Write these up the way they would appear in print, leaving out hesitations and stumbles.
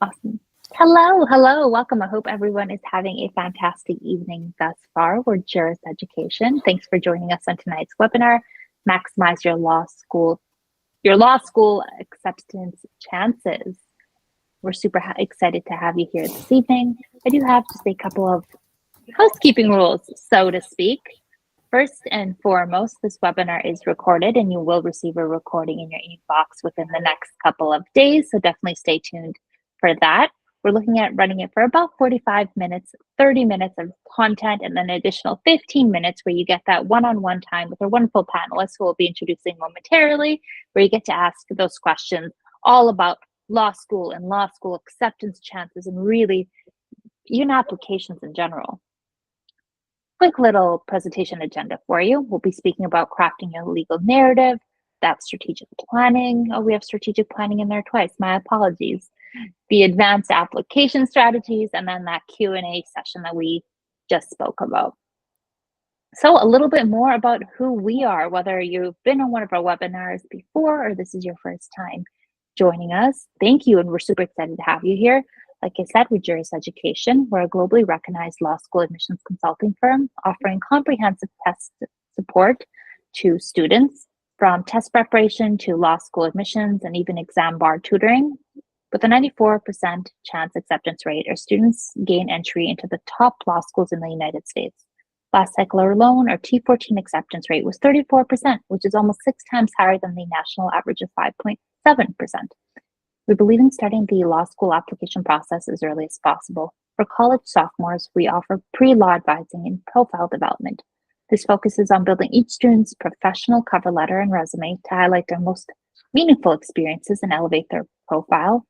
Awesome. Hello. Welcome. I hope everyone is having a fantastic evening thus far. We're Juris Education. Thanks for joining us on tonight's webinar, Maximize Your Law School Acceptance Chances. We're super excited to have you here this evening. I do have just a couple of housekeeping rules, so to speak. First and foremost, this webinar is recorded and you will receive a recording in your inbox within the next couple of days, so definitely stay tuned for that. We're looking at running it for about 45 minutes, 30 minutes of content, and then an additional 15 minutes where you get that one-on-one time with our wonderful panelists who we'll be introducing momentarily, where you get to ask those questions all about law school and law school acceptance chances and really even applications in general. Quick little presentation agenda for you. We'll be speaking about crafting a legal narrative, that's strategic planning. Oh, we have strategic planning in there twice. My apologies. The advanced application strategies, and then that Q&A session that we just spoke about. So a little bit more about who we are, whether you've been on one of our webinars before or this is your first time joining us. Thank you, and we're super excited to have you here. Like I said, we're Juris Education. We're a globally recognized law school admissions consulting firm offering comprehensive test support to students, from test preparation to law school admissions and even exam bar tutoring. With a 94% chance acceptance rate, our students gain entry into the top law schools in the United States. Last cycle alone, our T14 acceptance rate was 34%, which is almost 6 times higher than the national average of 5.7%. We believe in starting the law school application process as early as possible. For college sophomores, we offer pre-law advising and profile development. This focuses on building each student's professional cover letter and resume to highlight their most meaningful experiences and elevate their profile.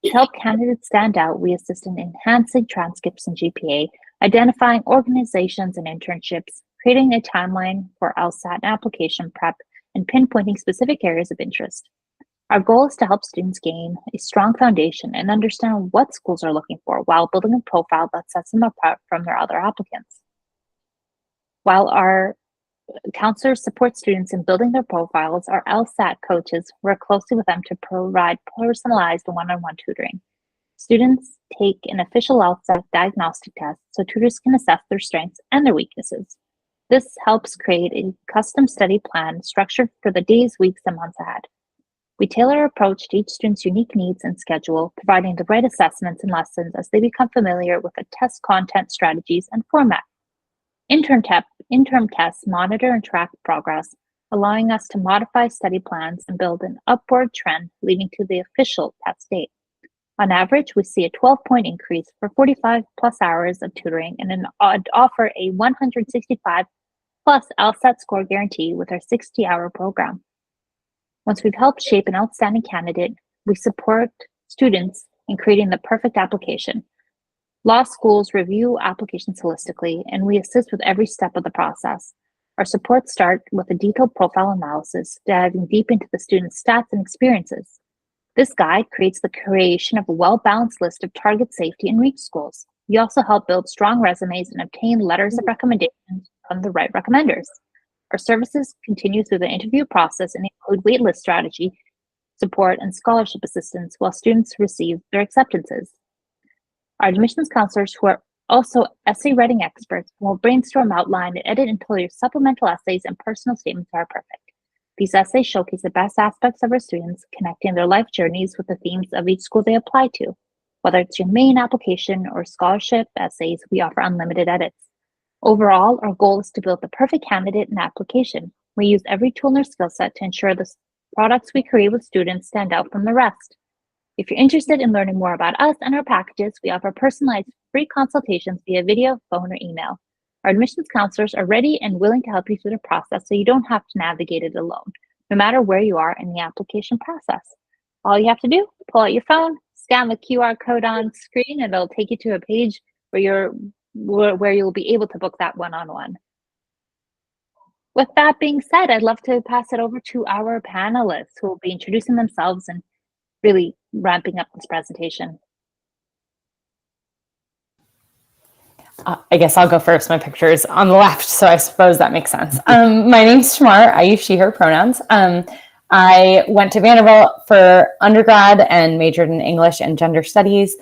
To help candidates stand out, we assist in enhancing transcripts and GPA, identifying organizations and internships, creating a timeline for LSAT and application prep, and pinpointing specific areas of interest. Our goal is to help students gain a strong foundation and understand what schools are looking for while building a profile that sets them apart from their other applicants. While our counselors support students in building their profiles, our LSAT coaches work closely with them to provide personalized one-on-one tutoring. Students take an official LSAT diagnostic test so tutors can assess their strengths and their weaknesses. This helps create a custom study plan structured for the days, weeks, and months ahead. We tailor our approach to each student's unique needs and schedule, providing the right assessments and lessons as they become familiar with the test content, strategies, and format. Interim tests monitor and track progress, allowing us to modify study plans and build an upward trend leading to the official test date. On average, we see a 12-point increase for 45 plus hours of tutoring and offer a 165 plus LSAT score guarantee with our 60-hour program. Once we've helped shape an outstanding candidate, we support students in creating the perfect application. Law schools review applications holistically, and we assist with every step of the process. Our supports start with a detailed profile analysis, diving deep into the student's stats and experiences. This guide creates the creation of a well-balanced list of target, safety, and reach schools. We also help build strong resumes and obtain letters of recommendation from the right recommenders. Our services continue through the interview process and include waitlist strategy, support, and scholarship assistance while students receive their acceptances. Our admissions counselors, who are also essay writing experts, will brainstorm, outline, and edit until your supplemental essays and personal statements are perfect. These essays showcase the best aspects of our students, connecting their life journeys with the themes of each school they apply to. Whether it's your main application or scholarship essays, we offer unlimited edits. Overall, our goal is to build the perfect candidate and application. We use every tool in our skill set to ensure the products we create with students stand out from the rest. If you're interested in learning more about us and our packages, we offer personalized free consultations via video, phone, or email. Our admissions counselors are ready and willing to help you through the process so you don't have to navigate it alone, no matter where you are in the application process. All you have to do, pull out your phone, scan the QR code on screen, and it'll take you to a page where you'll be able to book that one-on-one. With that being said, I'd love to pass it over to our panelists who will be introducing themselves and really ramping up this presentation. I guess I'll go first. My picture is on the left, so I suppose that makes sense. My name's Shamar. I use she, her pronouns. I went to Vanderbilt for undergrad and majored in English and gender studies.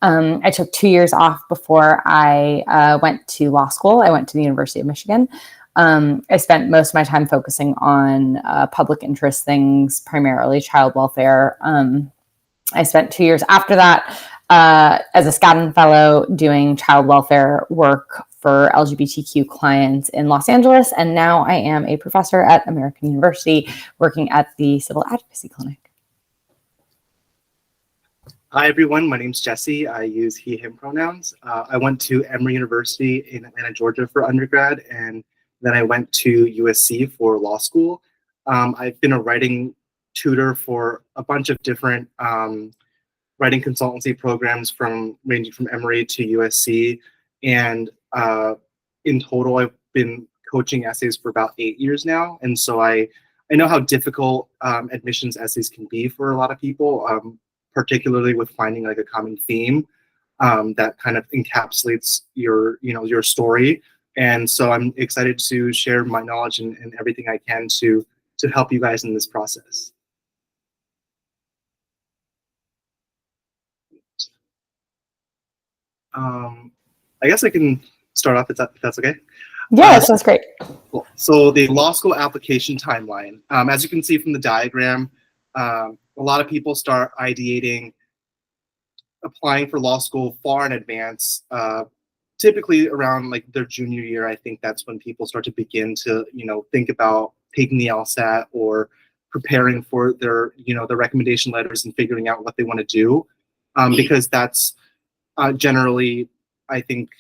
I took 2 years off before I went to law school. I went to the University of Michigan. I spent most of my time focusing on public interest things, primarily child welfare. I spent 2 years after that as a Skadden Fellow doing child welfare work for LGBTQ clients in Los Angeles. And now I am a professor at American University working at the Civil Advocacy Clinic. Hi, everyone. My name's Jesse. I use he, him pronouns. I went to Emory University in Atlanta, Georgia for undergrad, and then I went to USC for law school. I've been a writing tutor for a bunch of different writing consultancy programs ranging from Emory to USC. And in total, I've been coaching essays for about 8 years now. And so I know how difficult admissions essays can be for a lot of people, particularly with finding like a common theme that kind of encapsulates your story. And so I'm excited to share my knowledge and everything I can to help you guys in this process. I guess I can start off if that's okay. Yeah, that sounds great. Cool. So the law school application timeline, as you can see from the diagram, a lot of people start ideating applying for law school far in advance, typically around like their junior year. I think that's when people start to begin to, think about taking the LSAT or preparing for their recommendation letters and figuring out what they want to do, because that's generally, I think,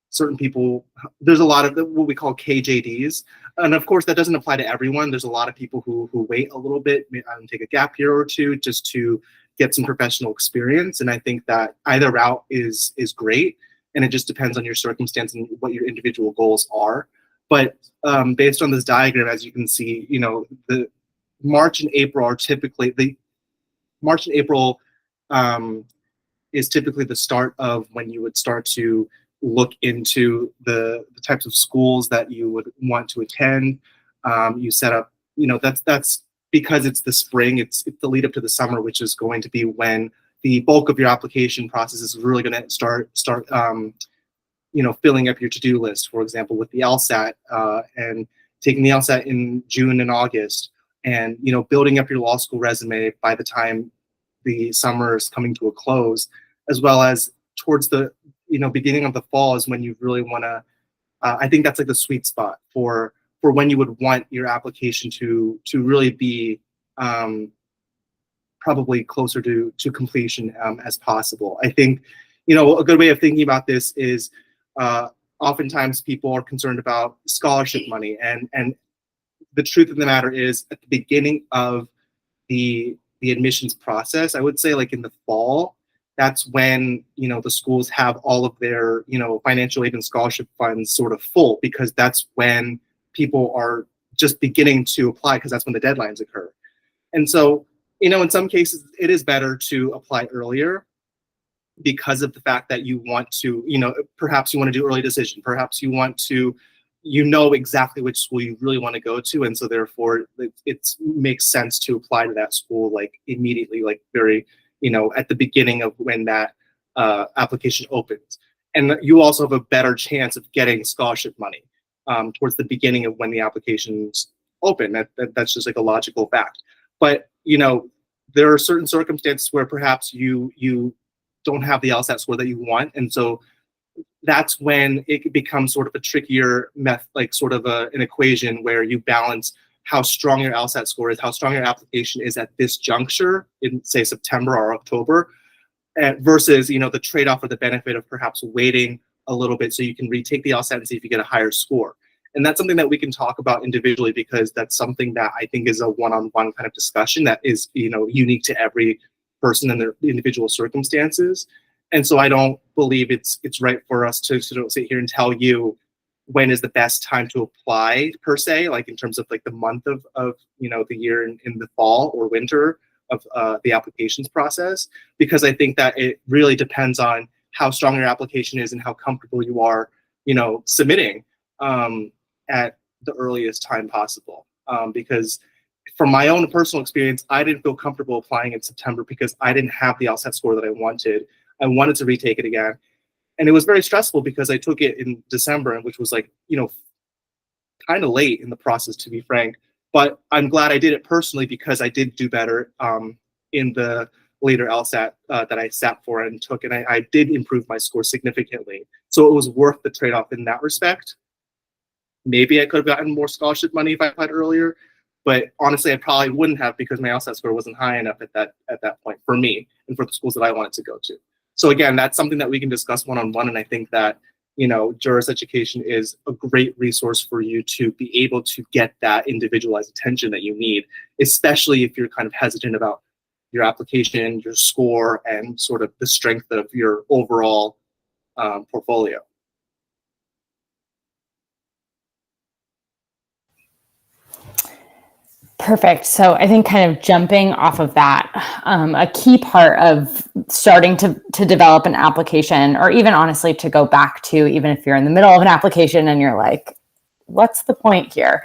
certain people, there's a lot of what we call KJDs. And of course, that doesn't apply to everyone. There's a lot of people who wait a little bit, take a gap year or two just to get some professional experience. And I think that either route is great. And it just depends on your circumstance and what your individual goals are. But based on this diagram, as you can see, the March and April are typically, is typically the start of when you would start to look into the types of schools that you would want to attend. You set up, that's because it's the spring, it's the lead up to the summer, which is going to be when the bulk of your application process is really going to start filling up your to-do list, for example, with the LSAT and taking the LSAT in June and August, and building up your law school resume by the time the summer is coming to a close, as well as towards the beginning of the fall is when you really want to. I think that's like the sweet spot for when you would want your application to really be probably closer to completion as possible. I think a good way of thinking about this is oftentimes people are concerned about scholarship money, and the truth of the matter is at the beginning of the admissions process, I would say like in the fall, that's when the schools have all of their financial aid and scholarship funds sort of full, because that's when people are just beginning to apply, because that's when the deadlines occur. And so in some cases it is better to apply earlier because of the fact that you want to perhaps you want to do early decision, perhaps you want to exactly which school you really want to go to, and so therefore it makes sense to apply to that school like immediately, like very at the beginning of when that application opens. And you also have a better chance of getting scholarship money towards the beginning of when the applications open. That's just like a logical fact. But there are certain circumstances where perhaps you don't have the LSAT score that you want, and so that's when it becomes sort of a trickier like sort of an equation where you balance how strong your LSAT score is, how strong your application is at this juncture in, say, September or October, versus the trade-off or the benefit of perhaps waiting a little bit so you can retake the LSAT and see if you get a higher score. And that's something that we can talk about individually, because that's something that I think is a one-on-one kind of discussion that is unique to every person and their individual circumstances. And so I don't believe it's right for us to sort of sit here and tell you when is the best time to apply per se, like in terms of like the month of the year in the fall or winter of the applications process, because I think that it really depends on how strong your application is and how comfortable you are, submitting at the earliest time possible. Because from my own personal experience, I didn't feel comfortable applying in September because I didn't have the LSAT score that I wanted. I wanted to retake it again. And it was very stressful because I took it in December, which was like, kind of late in the process, to be frank. But I'm glad I did it personally because I did do better in the later LSAT that I sat for and took, and I did improve my score significantly. So it was worth the trade-off in that respect. Maybe I could have gotten more scholarship money if I applied earlier, but honestly, I probably wouldn't have because my LSAT score wasn't high enough at that point for me and for the schools that I wanted to go to. So again, that's something that we can discuss one-on-one, and I think that Juris Education is a great resource for you to be able to get that individualized attention that you need, especially if you're kind of hesitant about your application, your score, and sort of the strength of your overall portfolio. Perfect. So I think kind of jumping off of that, a key part of starting to develop an application, or even honestly to go back to, even if you're in the middle of an application and you're like, what's the point here?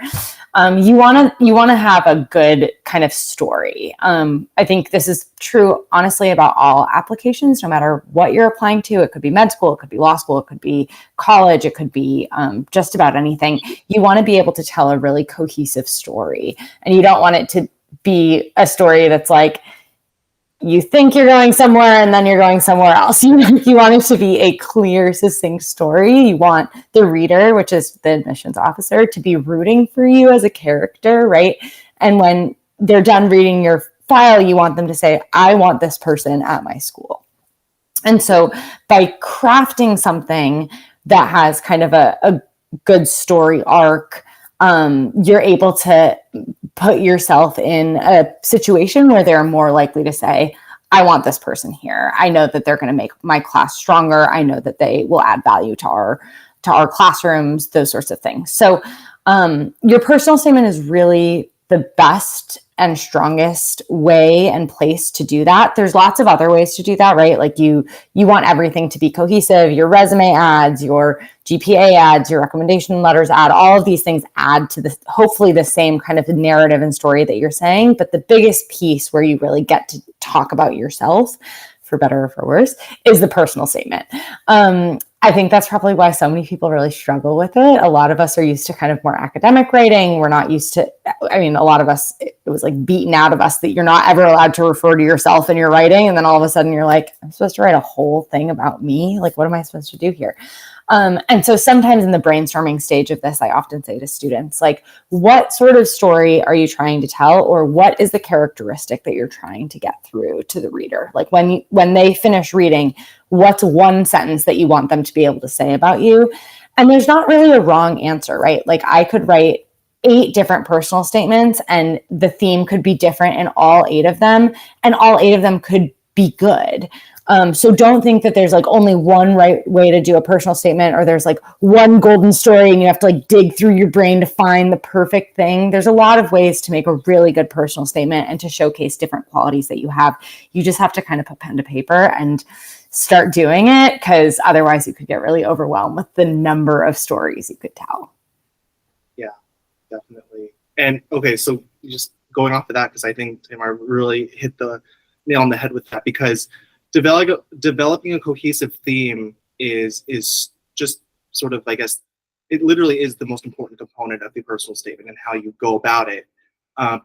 You want to have a good kind of story. I think this is true, honestly, about all applications, no matter what you're applying to. It could be med school, it could be law school, it could be college, it could be just about anything. You want to be able to tell a really cohesive story, and you don't want it to be a story that's like, you think you're going somewhere and then you're going somewhere else. You want it to be a clear, succinct story. You want the reader, which is the admissions officer, to be rooting for you as a character, right? And when they're done reading your file, you want them to say, I want this person at my school. And so by crafting something that has kind of a good story arc, you're able to put yourself in a situation where they're more likely to say, I want this person here. I know that they're going to make my class stronger. I know that they will add value to our classrooms, those sorts of things. So your personal statement is really the best and strongest way and place to do that. There's lots of other ways to do that, right? Like you want everything to be cohesive. Your resume ads, your GPA ads, your recommendation letters add, all of these things add to hopefully the same kind of narrative and story that you're saying. But the biggest piece where you really get to talk about yourself, for better or for worse, is the personal statement. I think that's probably why so many people really struggle with it. A lot of us are used to kind of more academic writing. We're not used to, a lot of us, it was like beaten out of us that you're not ever allowed to refer to yourself in your writing. And then all of a sudden you're like, I'm supposed to write a whole thing about me? Like, what am I supposed to do here? And so sometimes in the brainstorming stage of this, I often say to students, like, what sort of story are you trying to tell? Or what is the characteristic that you're trying to get through to the reader? Like when they finish reading, what's one sentence that you want them to be able to say about you? And there's not really a wrong answer, right? Like I could write 8 different personal statements and the theme could be different in all 8 of them, and all 8 of them could be good. So don't think that there's like only one right way to do a personal statement, or there's like one golden story and you have to like dig through your brain to find the perfect thing. There's a lot of ways to make a really good personal statement and to showcase different qualities that you have. You just have to kind of put pen to paper and start doing it, because otherwise you could get really overwhelmed with the number of stories you could tell. Yeah, definitely. And okay, so just going off of that, because I think Tamar really hit the nail on the head with that, because developing a cohesive theme is just sort of, I guess, it literally is the most important component of the personal statement and how you go about it,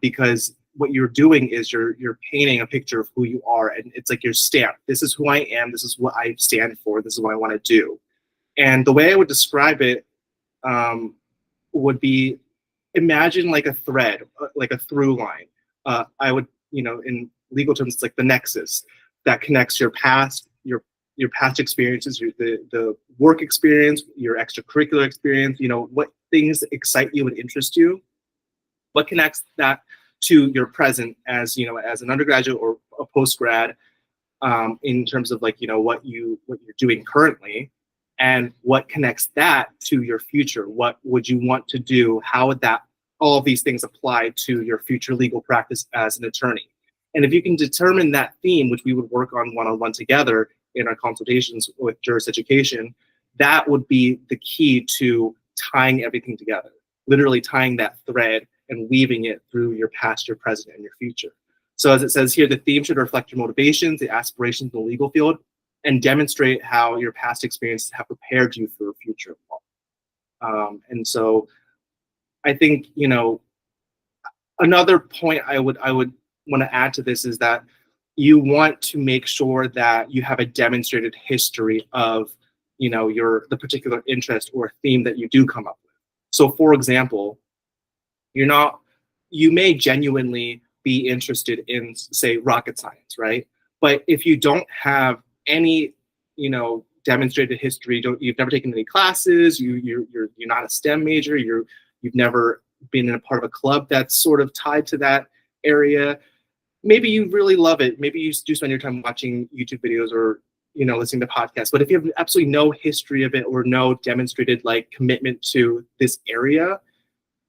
because what you're doing is you're painting a picture of who you are, and it's like your stamp. This is who I am. This is what I stand for. This is what I want to do. And the way I would describe it would be, imagine like a thread, like a through line. I would, in legal terms, it's like the nexus that connects your past, your past experiences, the work experience, your extracurricular experience, what things excite you and interest you, what connects that to your present as, as an undergraduate or a postgrad, in terms of like, what you're doing currently, and what connects that to your future. What would you want to do? How would all of these things apply to your future legal practice as an attorney? And if you can determine that theme, which we would work on one-on-one together in our consultations with Juris Education, that would be the key to tying everything together, literally tying that thread and weaving it through your past, your present, and your future. So as it says here, the theme should reflect your motivations, the aspirations in the legal field, and demonstrate how your past experiences have prepared you for a future of law. And so I think, another point I would want to add to this is that you want to make sure that you have a demonstrated history of, the particular interest or theme that you do come up with. So for example, you may genuinely be interested in, say, rocket science, right? But if you don't have any, demonstrated history, you've never taken any classes, you're not a STEM major, you've never been in a part of a club that's sort of tied to that area. Maybe you really love it. Maybe you do spend your time watching YouTube videos or listening to podcasts. But if you have absolutely no history of it or no demonstrated commitment to this area,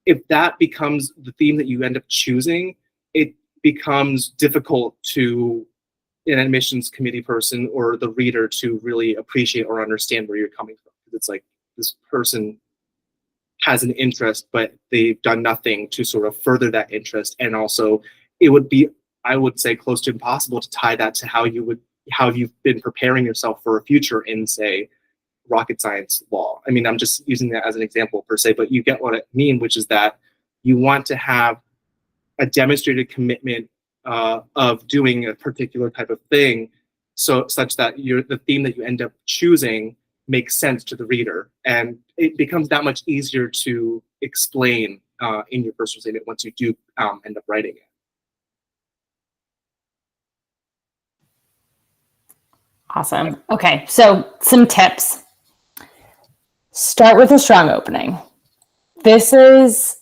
if that becomes the theme that you end up choosing, it becomes difficult to an admissions committee person or the reader to really appreciate or understand where you're coming from. It's like this person has an interest, but they've done nothing to sort of further that interest. And also it would be, I would say, close to impossible to tie that to how you've been preparing yourself for a future in, say, rocket science law. I mean, I'm just using that as an example per se, but you get what I mean, which is that you want to have a demonstrated commitment of doing a particular type of thing, such that the theme that you end up choosing makes sense to the reader, and it becomes that much easier to explain in your personal statement once you do end up writing it. Awesome. Okay, so some tips. Start with a strong opening. This is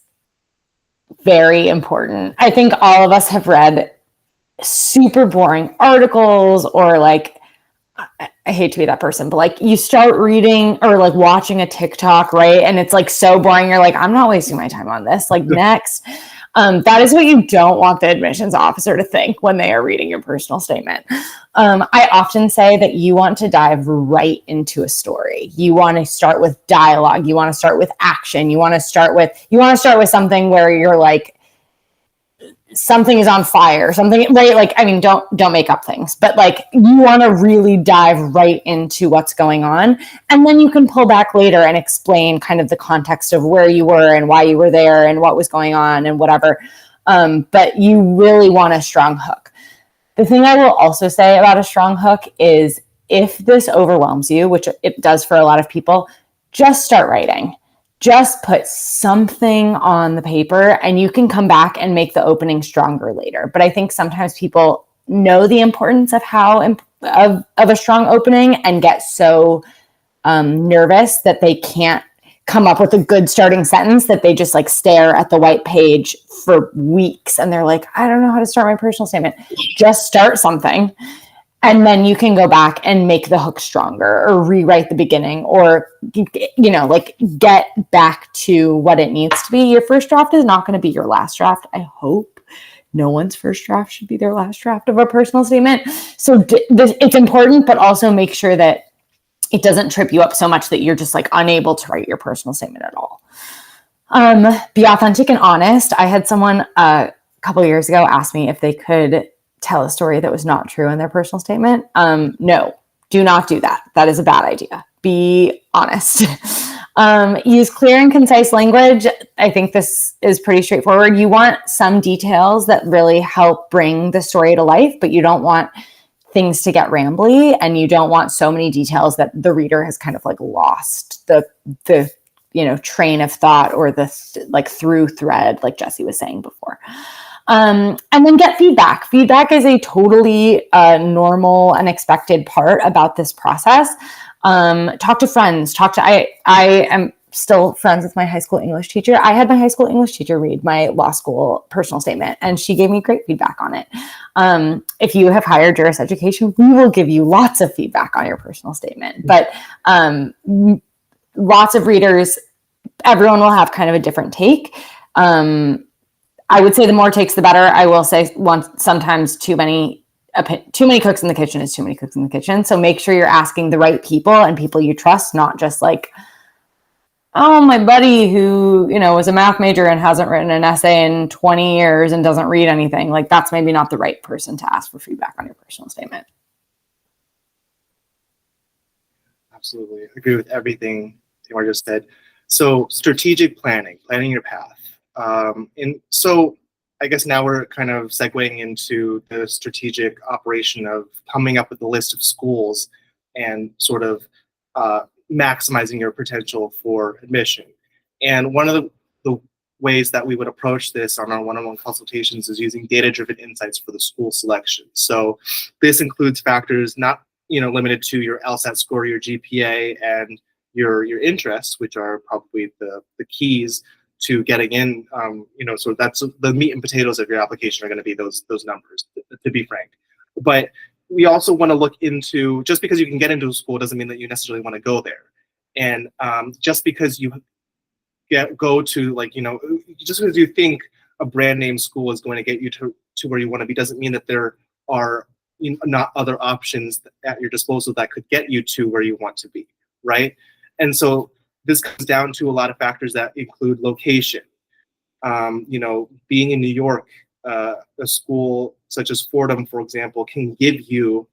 very important. I think all of us have read super boring articles, or I hate to be that person, but you start reading or watching a TikTok, right? And it's so boring. You're I'm not wasting my time on this. Next. That is what you don't want the admissions officer to think when they are reading your personal statement. I often say that you want to dive right into a story. You want to start with dialogue. You want to start with action. You want to start with something where you're something is on fire, something, right? Don't make up things, but you want to really dive right into what's going on. And then you can pull back later and explain kind of the context of where you were and why you were there and what was going on and whatever. But you really want a strong hook. The thing I will also say about a strong hook is, if this overwhelms you, which it does for a lot of people, just start writing. Just put something on the paper and you can come back and make the opening stronger later. But I think sometimes people know the importance of of a strong opening and get so nervous that they can't come up with a good starting sentence, that they just stare at the white page for weeks and they're I don't know how to start my personal statement. Just start something. And then you can go back and make the hook stronger, or rewrite the beginning, or, get back to what it needs to be. Your first draft is not going to be your last draft. I hope no one's first draft should be their last draft of a personal statement. So it's important, but also make sure that it doesn't trip you up so much that you're just unable to write your personal statement at all. Be authentic and honest. I had someone a couple of years ago ask me if they could tell a story that was not true in their personal statement. No, do not do that. That is a bad idea. Be honest. Use clear and concise language. I think this is pretty straightforward. You want some details that really help bring the story to life, but you don't want things to get rambly, and you don't want so many details that the reader has kind of lost the train of thought, or the through thread, like Jesse was saying before. And then get feedback. Feedback is a totally normal and expected part about this process. Talk to friends. I am still friends with my high school English teacher. I had my high school English teacher read my law school personal statement, and she gave me great feedback on it. If you have higher juris education, we will give you lots of feedback on your personal statement. But lots of readers, everyone will have kind of a different take. I would say the more takes, the better. I will say sometimes too many cooks in the kitchen is too many cooks in the kitchen. So make sure you're asking the right people and people you trust, not just oh, my buddy who, was a math major and hasn't written an essay in 20 years and doesn't read anything, like that's maybe not the right person to ask for feedback on your personal statement. Absolutely. I agree with everything Tamar just said. So strategic planning your path. And so I guess now we're kind of segueing into the strategic operation of coming up with a list of schools and sort of maximizing your potential for admission. And one of the ways that we would approach this on our one-on-one consultations is using data-driven insights for the school selection. So this includes factors not limited to your LSAT score, your GPA, and your interests, which are probably the keys to getting in. So that's the meat and potatoes of your application are going to be those numbers, to be frank. But we also want to look into, just because you can get into a school doesn't mean that you necessarily want to go there. And just because you go to just because you think a brand name school is going to get you to where you want to be doesn't mean that there are not other options at your disposal that could get you to where you want to be, right? And so this comes down to a lot of factors that include location. Being in New York, a school such as Fordham, for example, can give you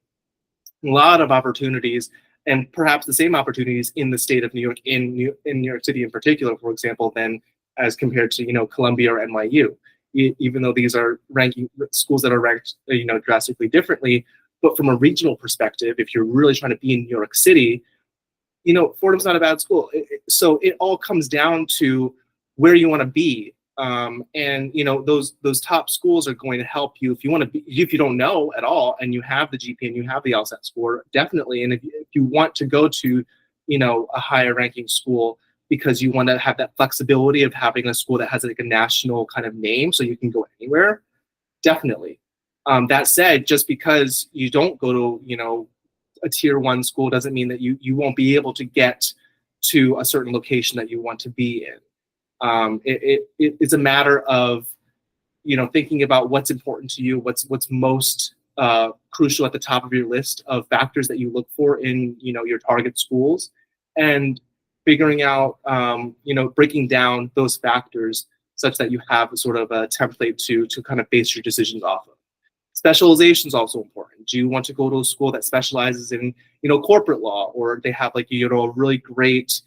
a lot of opportunities, and perhaps the same opportunities in the state of New York, in New York City in particular, for example, than as compared to Columbia or NYU. Even though these are ranking schools that are ranked drastically differently, but from a regional perspective, if you're really trying to be in New York City, Fordham's not a bad school. So it all comes down to where you want to be, and those top schools are going to help you if you want to be. If you don't know at all and you have the GPA and you have the LSAT score, definitely. And if you want to go to a higher ranking school, because you want to have that flexibility of having a school that has like a national kind of name so you can go anywhere, definitely. That said, just because you don't go to, a tier 1 school doesn't mean that you won't be able to get to a certain location that you want to be in. It's a matter of, thinking about what's important to you, what's most crucial at the top of your list of factors that you look for in, your target schools, and figuring out, breaking down those factors such that you have a sort of a template to kind of base your decisions off of. Specialization is also important. Do you want to go to a school that specializes in, corporate law, or they have like, a really great,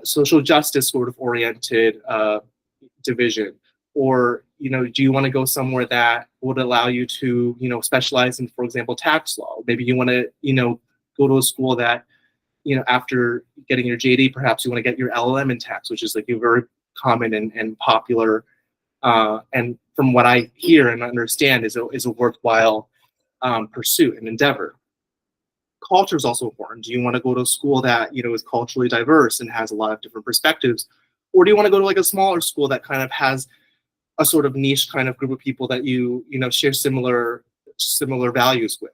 social justice sort of oriented division? Or, do you want to go somewhere that would allow you to, specialize in, for example, tax law? Maybe you want to, go to a school that, after getting your JD, perhaps you want to get your LLM in tax, which is like a very common and popular, and from what I hear and understand is a worthwhile pursuit and endeavor. Culture is also important. Do you want to go to a school that, is culturally diverse and has a lot of different perspectives? Or do you want to go to like a smaller school that kind of has a sort of niche kind of group of people that you share similar values with?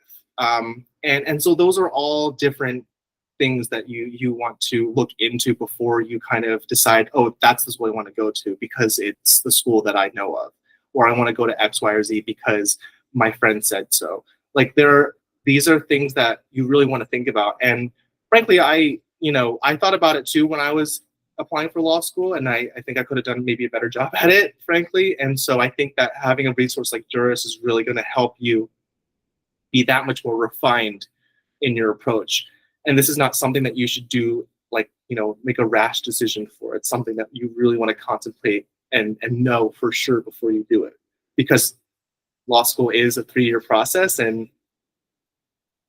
And so those are all different things that you want to look into before you kind of decide, oh, that's the school I want to go to because it's the school that I know of, or I want to go to X, Y, or Z because my friend said so. Like these are things that you really want to think about. And frankly, I thought about it too when I was applying for law school, and I think I could have done maybe a better job at it, frankly. And so I think that having a resource like Juris is really going to help you be that much more refined in your approach. And this is not something that you should do, like, make a rash decision for. It's something that you really want to contemplate and know for sure before you do it. Because law school is a 3-year process, and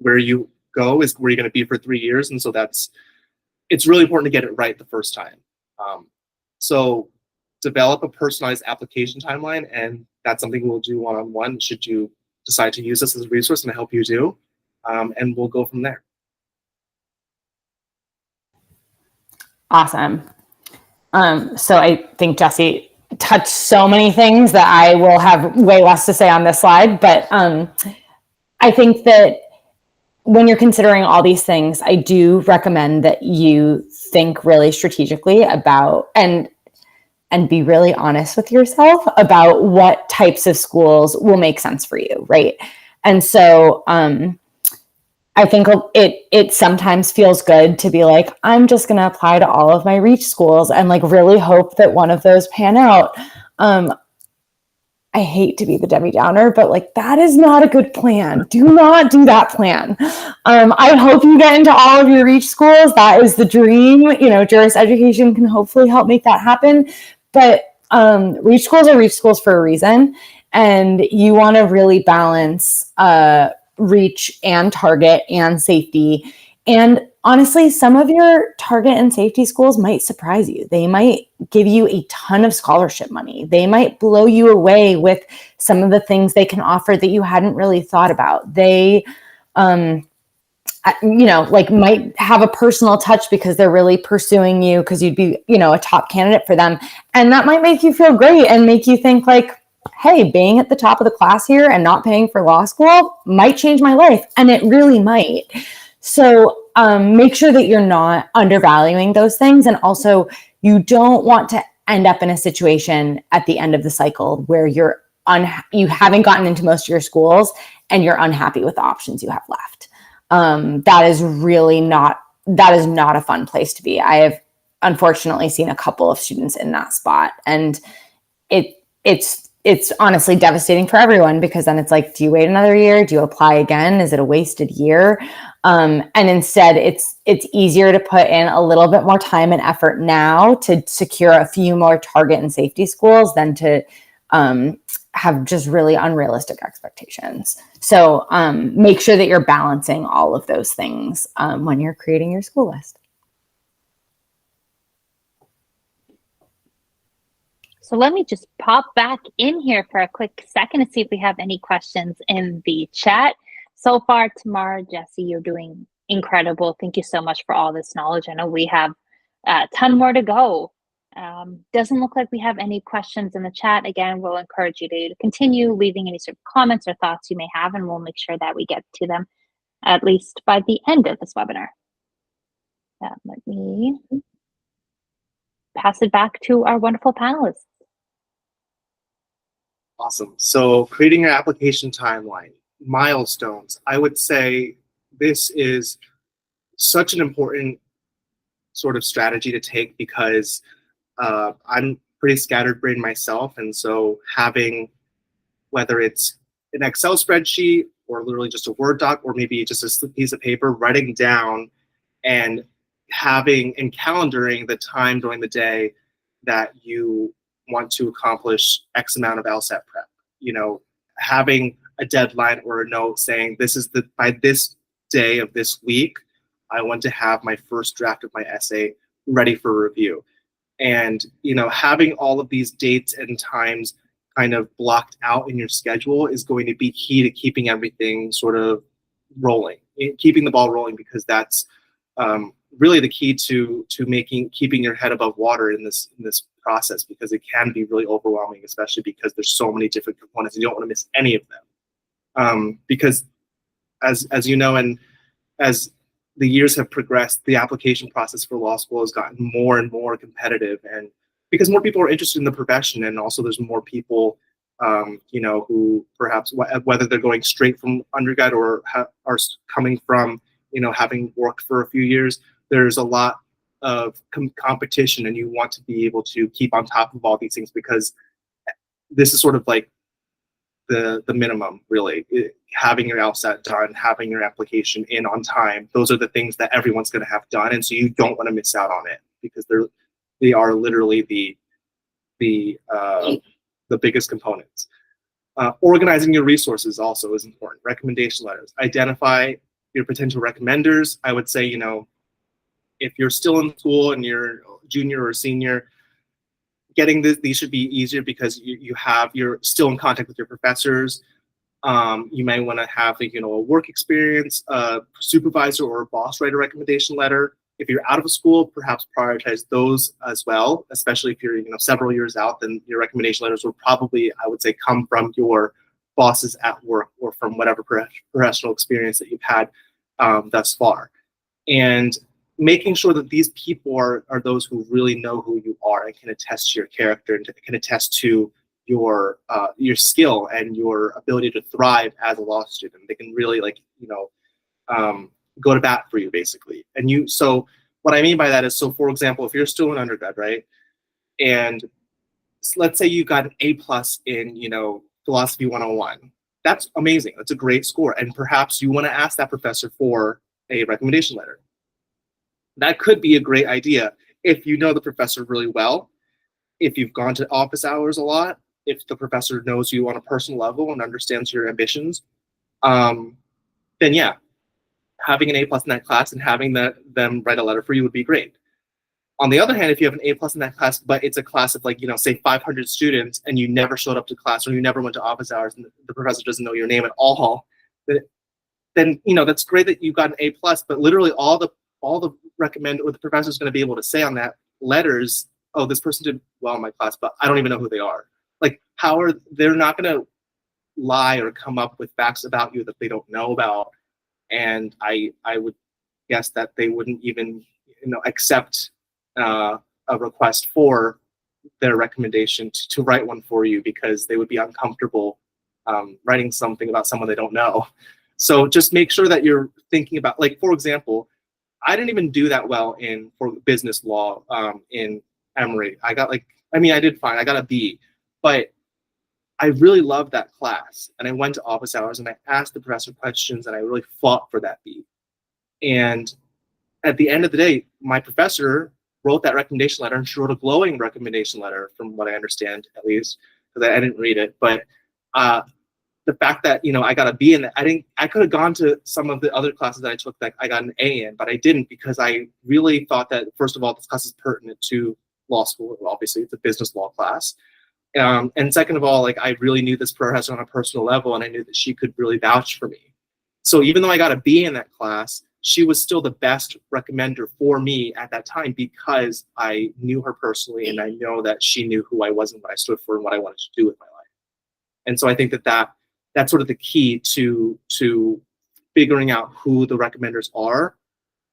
where you go is where you're going to be for 3 years. And so it's really important to get it right the first time. So develop a personalized application timeline, and that's something we'll do one-on-one should you decide to use this as a resource and help you do. And we'll go from there. Awesome. So I think Jesse touched so many things that I will have way less to say on this slide, but I think that when you're considering all these things, I do recommend that you think really strategically about and be really honest with yourself about what types of schools will make sense for you, right? And so I think it sometimes feels good to be like, I'm just going to apply to all of my reach schools and like really hope that one of those pan out. I hate to be the Debbie Downer, but like that is not a good plan. Do not do that plan. I hope you get into all of your reach schools. That is the dream. You know, Juris Education can hopefully help make that happen. But reach schools are reach schools for a reason. And you want to really balance reach and target and safety. And honestly, some of your target and safety schools might surprise you. They might give you a ton of scholarship money. They might blow you away with some of the things they can offer that you hadn't really thought about. They, like might have a personal touch because they're really pursuing you because you'd be, a top candidate for them. And that might make you feel great and make you think like, hey, being at the top of the class here and not paying for law school might change my life. And it really might. So make sure that you're not undervaluing those things. And also, you don't want to end up in a situation at the end of the cycle where you haven't gotten into most of your schools and you're unhappy with the options you have left. That is not a fun place to be. I have unfortunately seen a couple of students in that spot, and it's honestly devastating for everyone, because then it's like, do you wait another year? Do you apply again? Is it a wasted year? And instead, it's easier to put in a little bit more time and effort now to secure a few more target and safety schools than to have just really unrealistic expectations. So make sure that you're balancing all of those things when you're creating your school list. So let me just pop back in here for a quick second to see if we have any questions in the chat. So far, Tamara, Jesse, you're doing incredible. Thank you so much for all this knowledge. I know we have a ton more to go. Doesn't look like we have any questions in the chat. Again, we'll encourage you to continue leaving any sort of comments or thoughts you may have, and we'll make sure that we get to them at least by the end of this webinar. Let me pass it back to our wonderful panelists. Awesome. So creating your application timeline, milestones. I would say this is such an important sort of strategy to take, because I'm pretty scatterbrained myself. And so having, whether it's an Excel spreadsheet or literally just a Word doc, or maybe just a piece of paper, writing down and having and calendaring the time during the day that you want to accomplish X amount of LSAT prep. Having a deadline or a note saying by this day of this week, I want to have my first draft of my essay ready for review. And having all of these dates and times kind of blocked out in your schedule is going to be key to keeping everything sort of rolling, keeping the ball rolling, because that's really the key to keeping your head above water in this process, because it can be really overwhelming, especially because there's so many different components. You don't want to miss any of them, because as you know, and as the years have progressed, the application process for law school has gotten more and more competitive, and because more people are interested in the profession, and also there's more people who perhaps, whether they're going straight from undergrad or are coming from having worked for a few years, there's a lot of competition, and you want to be able to keep on top of all these things, because this is sort of like the minimum, really. Having your LSAT done, having your application in on time, those are the things that everyone's going to have done, and so you don't want to miss out on it, because they are literally the biggest components. Organizing your resources also is important. Recommendation letters. Identify your potential recommenders. I would say, if you're still in school and you're junior or senior, getting these should be easier, because you're still in contact with your professors. You may want to have a work experience, a supervisor or a boss write a recommendation letter. If you're out of school, perhaps prioritize those as well, especially if you're several years out. Then your recommendation letters will probably, I would say, come from your bosses at work, or from whatever professional experience that you've had thus far. And making sure that these people are those who really know who you are and can attest to your character, and can attest to your skill and your ability to thrive as a law student. They can really go to bat for you, basically. And so what I mean by that is, so for example, if you're still an undergrad, right, and let's say you got an A+ in, philosophy 101, that's amazing. That's a great score. And perhaps you want to ask that professor for a recommendation letter. That could be a great idea if you know the professor really well, if you've gone to office hours a lot, if the professor knows you on a personal level and understands your ambitions, then yeah, having an A+ in that class and having them write a letter for you would be great. On the other hand, if you have an A+ in that class, but it's a class of say 500 students, and you never showed up to class or you never went to office hours and the professor doesn't know your name at all, then that's great that you got an A+, but literally all the recommend or the professor is going to be able to say on that letter is, oh, this person did well in my class, but I don't even know who they are. Like, they're not going to lie or come up with facts about you that they don't know about. And I would guess that they wouldn't even accept a request for their recommendation to write one for you, because they would be uncomfortable writing something about someone they don't know. So just make sure that you're thinking about, like, for example, I didn't even do that well for business law in Emory. I did fine. I got a B, but I really loved that class, and I went to office hours and I asked the professor questions, and I really fought for that B. And at the end of the day, my professor wrote that recommendation letter, and she wrote a glowing recommendation letter, from what I understand, at least, because I didn't read it. But the fact that I got a B in that, I could have gone to some of the other classes that I took that I got an A in, but I didn't, because I really thought that, first of all, this class is pertinent to law school. Obviously, it's a business law class. And second of all, I really knew this professor on a personal level, and I knew that she could really vouch for me. So even though I got a B in that class, she was still the best recommender for me at that time, because I knew her personally, and I know that she knew who I was and what I stood for and what I wanted to do with my life. And so I think that's sort of the key to figuring out who the recommenders are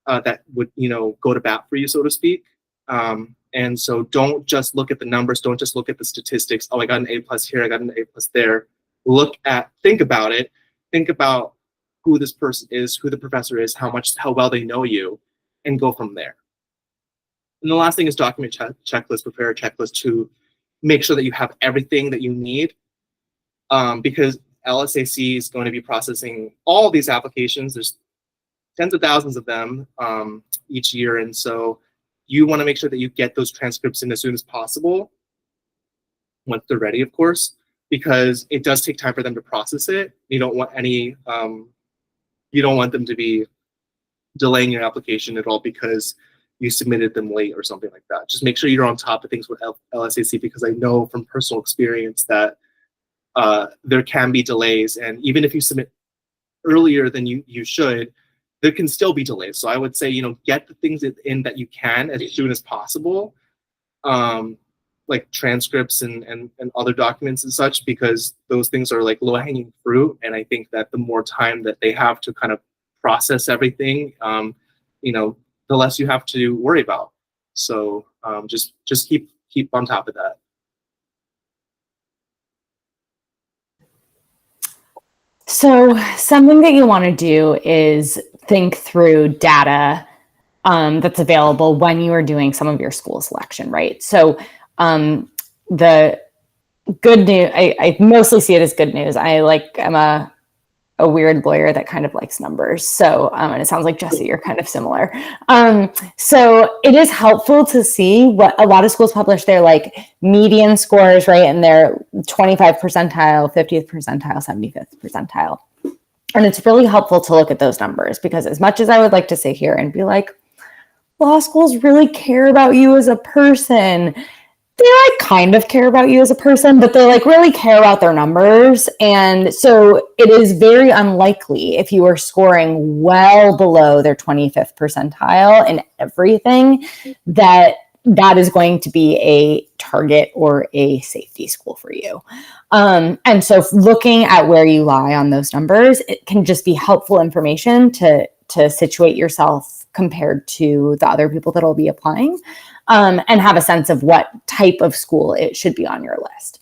that would go to bat for you, so to speak. And so don't just look at the numbers. Don't just look at the statistics. Oh, I got an A+ here. I got an A+ there. Think about it. Think about who this person is, who the professor is, how well they know you, and go from there. And the last thing is document checklist. Prepare a checklist to make sure that you have everything that you need, because LSAC is going to be processing all these applications. There's tens of thousands of them each year, and so you want to make sure that you get those transcripts in as soon as possible, once they're ready, of course, because it does take time for them to process it. You don't want them to be delaying your application at all because you submitted them late or something like that. Just make sure you're on top of things with LSAC, because I know from personal experience that there can be delays, and even if you submit earlier than you should, there can still be delays. So I would say, get the things in that you can as soon as possible, like transcripts and other documents and such, because those things are like low-hanging fruit. And I think that the more time that they have to kind of process everything, the less you have to worry about. So just keep on top of that. So something that you want to do is think through data that's available when you are doing some of your school selection, right? So the good news, I mostly see it as good news. I'm a weird lawyer that kind of likes numbers. So, and it sounds like, Jesse, you're kind of similar. So it is helpful to see what a lot of schools publish their median scores, right? And their 25th percentile, 50th percentile, 75th percentile. And it's really helpful to look at those numbers, because as much as I would like to sit here and be like, law schools really care about you as a person, they kind of care about you as a person, but they really care about their numbers. And so it is very unlikely, if you are scoring well below their 25th percentile in everything, that is going to be a target or a safety school for you. And so looking at where you lie on those numbers, it can just be helpful information to situate yourself compared to the other people that will be applying. And have a sense of what type of school it should be on your list.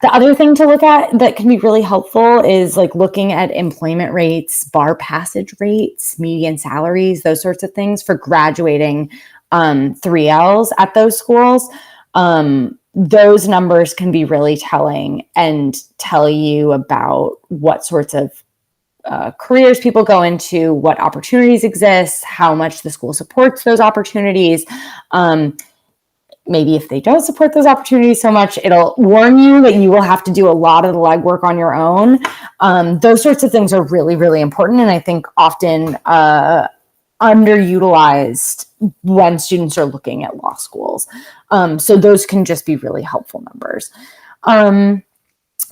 The other thing to look at that can be really helpful is like looking at employment rates, bar passage rates, median salaries, those sorts of things for graduating 3Ls at those schools. Those numbers can be really telling and tell you about what sorts of careers people go into, what opportunities exist, how much the school supports those opportunities. Maybe if they don't support those opportunities so much, it'll warn you that you will have to do a lot of the legwork on your own. Those sorts of things are really, really important. And I think often underutilized when students are looking at law schools. So those can just be really helpful numbers.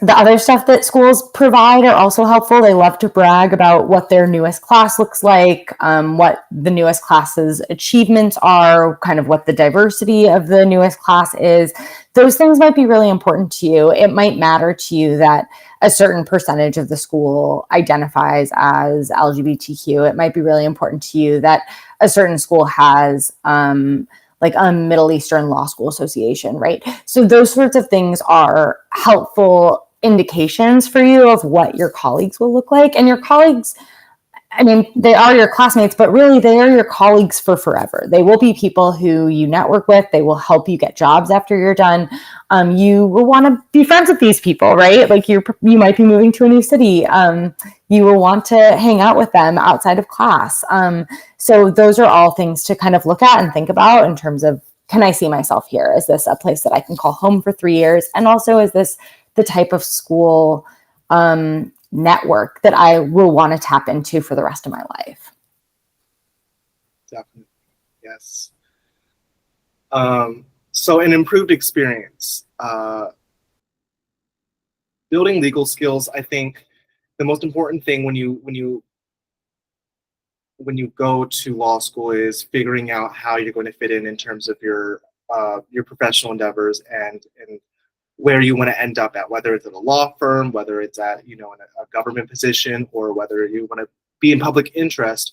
The other stuff that schools provide are also helpful. They love to brag about what their newest class looks like, what the newest class's achievements are, kind of what the diversity of the newest class is. Those things might be really important to you. It might matter to you that a certain percentage of the school identifies as LGBTQ. It might be really important to you that a certain school has like a Middle Eastern Law School Association, right? So those sorts of things are helpful indications for you of what your colleagues will look like. And your colleagues, I mean, they are your classmates, but really they are your colleagues for forever. They will be people who you network with. They will help you get jobs after you're done. You will want to be friends with these people, right? Like you might be moving to a new city. You will want to hang out with them outside of class. So those are all things to kind of look at and think about in terms of, can I see myself here? Is this a place that I can call home for 3 years? And also, is this the type of school network that I will want to tap into for the rest of my life? Definitely, yes. So an improved experience. Building legal skills, I think the most important thing when you go to law school is figuring out how you're going to fit in terms of your professional endeavors and where you want to end up at, whether it's at a law firm, whether it's at, in a government position, or whether you want to be in public interest.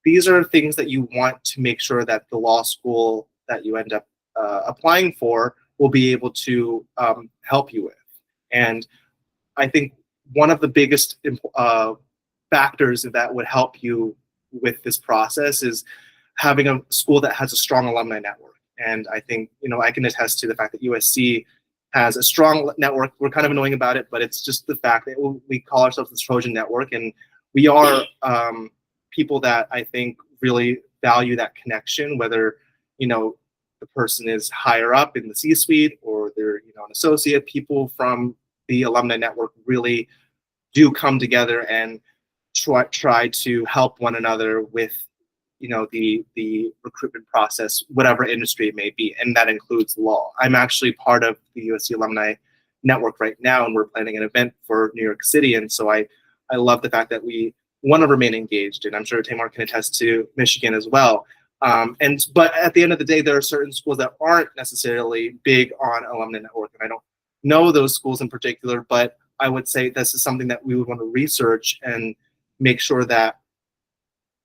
These are things that you want to make sure that the law school that you end up applying for will be able to help you with. And I think one of the biggest factors that would help you with this process is having a school that has a strong alumni network. And I think, I can attest to the fact that USC has a strong network. We're kind of annoying about it, but it's just the fact that we call ourselves the Trojan Network, and we are people that I think really value that connection, whether, the person is higher up in the C-suite or they're, an associate. People from the alumni network really do come together and try to help one another with the recruitment process, whatever industry it may be, and that includes law. I'm actually part of the USC Alumni Network right now, and we're planning an event for New York City, and so I love the fact that we want to remain engaged, and I'm sure Tamar can attest to Michigan as well. But at the end of the day, there are certain schools that aren't necessarily big on alumni network, and I don't know those schools in particular, but I would say this is something that we would want to research and make sure that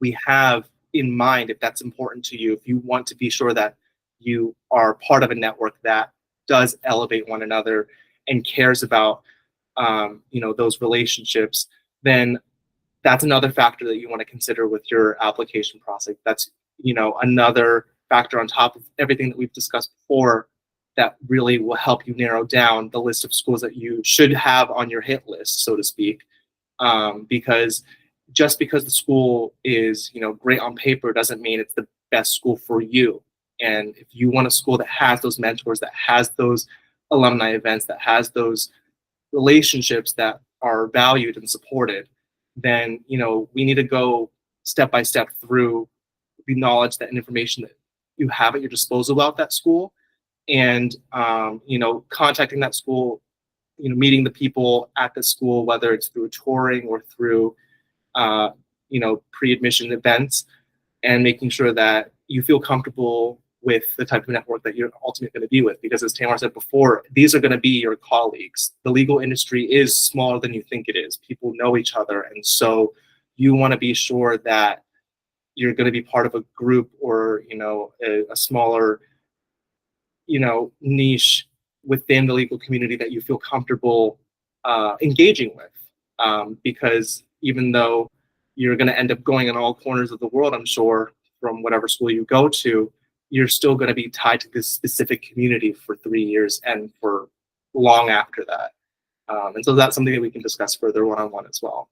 we have in mind, if that's important to you, if you want to be sure that you are part of a network that does elevate one another and cares about those relationships, then that's another factor that you want to consider with your application process. That's another factor on top of everything that we've discussed before that really will help you narrow down the list of schools that you should have on your hit list, so to speak, because just because the school is, great on paper doesn't mean it's the best school for you. And if you want a school that has those mentors, that has those alumni events, that has those relationships that are valued and supported, then, we need to go step by step through the knowledge, that information that you have at your disposal about that school, and, contacting that school, meeting the people at the school, whether it's through touring or through pre-admission events, and making sure that you feel comfortable with the type of network that you're ultimately going to be with. Because as Tamar said before, these are going to be your colleagues. The legal industry is smaller than you think it is. People know each other. And so you want to be sure that you're going to be part of a group or, a smaller, niche within the legal community that you feel comfortable engaging with. Because even though you're going to end up going in all corners of the world, I'm sure, from whatever school you go to, you're still going to be tied to this specific community for 3 years and for long after that. And so that's something that we can discuss further one-on-one as well.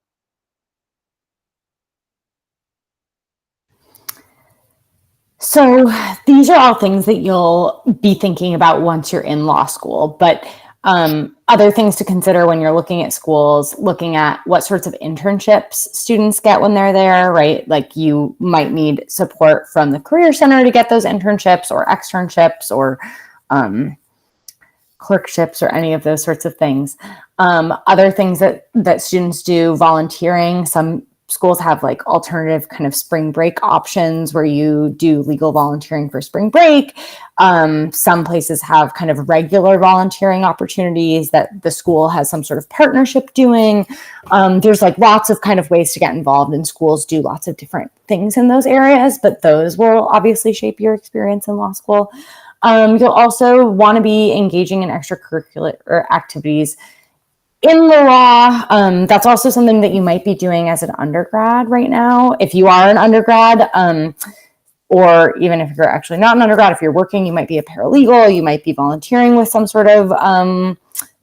So these are all things that you'll be thinking about once you're in law school, but other things to consider when you're looking at schools, looking at what sorts of internships students get when they're there, right? Like you might need support from the Career Center to get those internships or externships or clerkships or any of those sorts of things. Other things that students do, volunteering. Some schools have like alternative kind of spring break options where you do legal volunteering for spring break. Some places have kind of regular volunteering opportunities that the school has some sort of partnership doing. There's like lots of kind of ways to get involved, and schools do lots of different things in those areas, but those will obviously shape your experience in law school. You'll also want to be engaging in extracurricular activities in the law. That's also something that you might be doing as an undergrad right now. If you are an undergrad, or even if you're actually not an undergrad, if you're working, you might be a paralegal, you might be volunteering with some sort of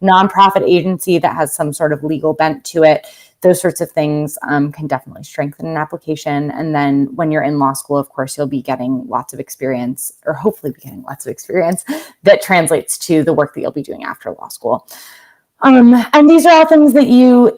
nonprofit agency that has some sort of legal bent to it. Those sorts of things can definitely strengthen an application. And then when you're in law school, of course, you'll be getting lots of experience, or hopefully be getting lots of experience that translates to the work that you'll be doing after law school. And these are all things that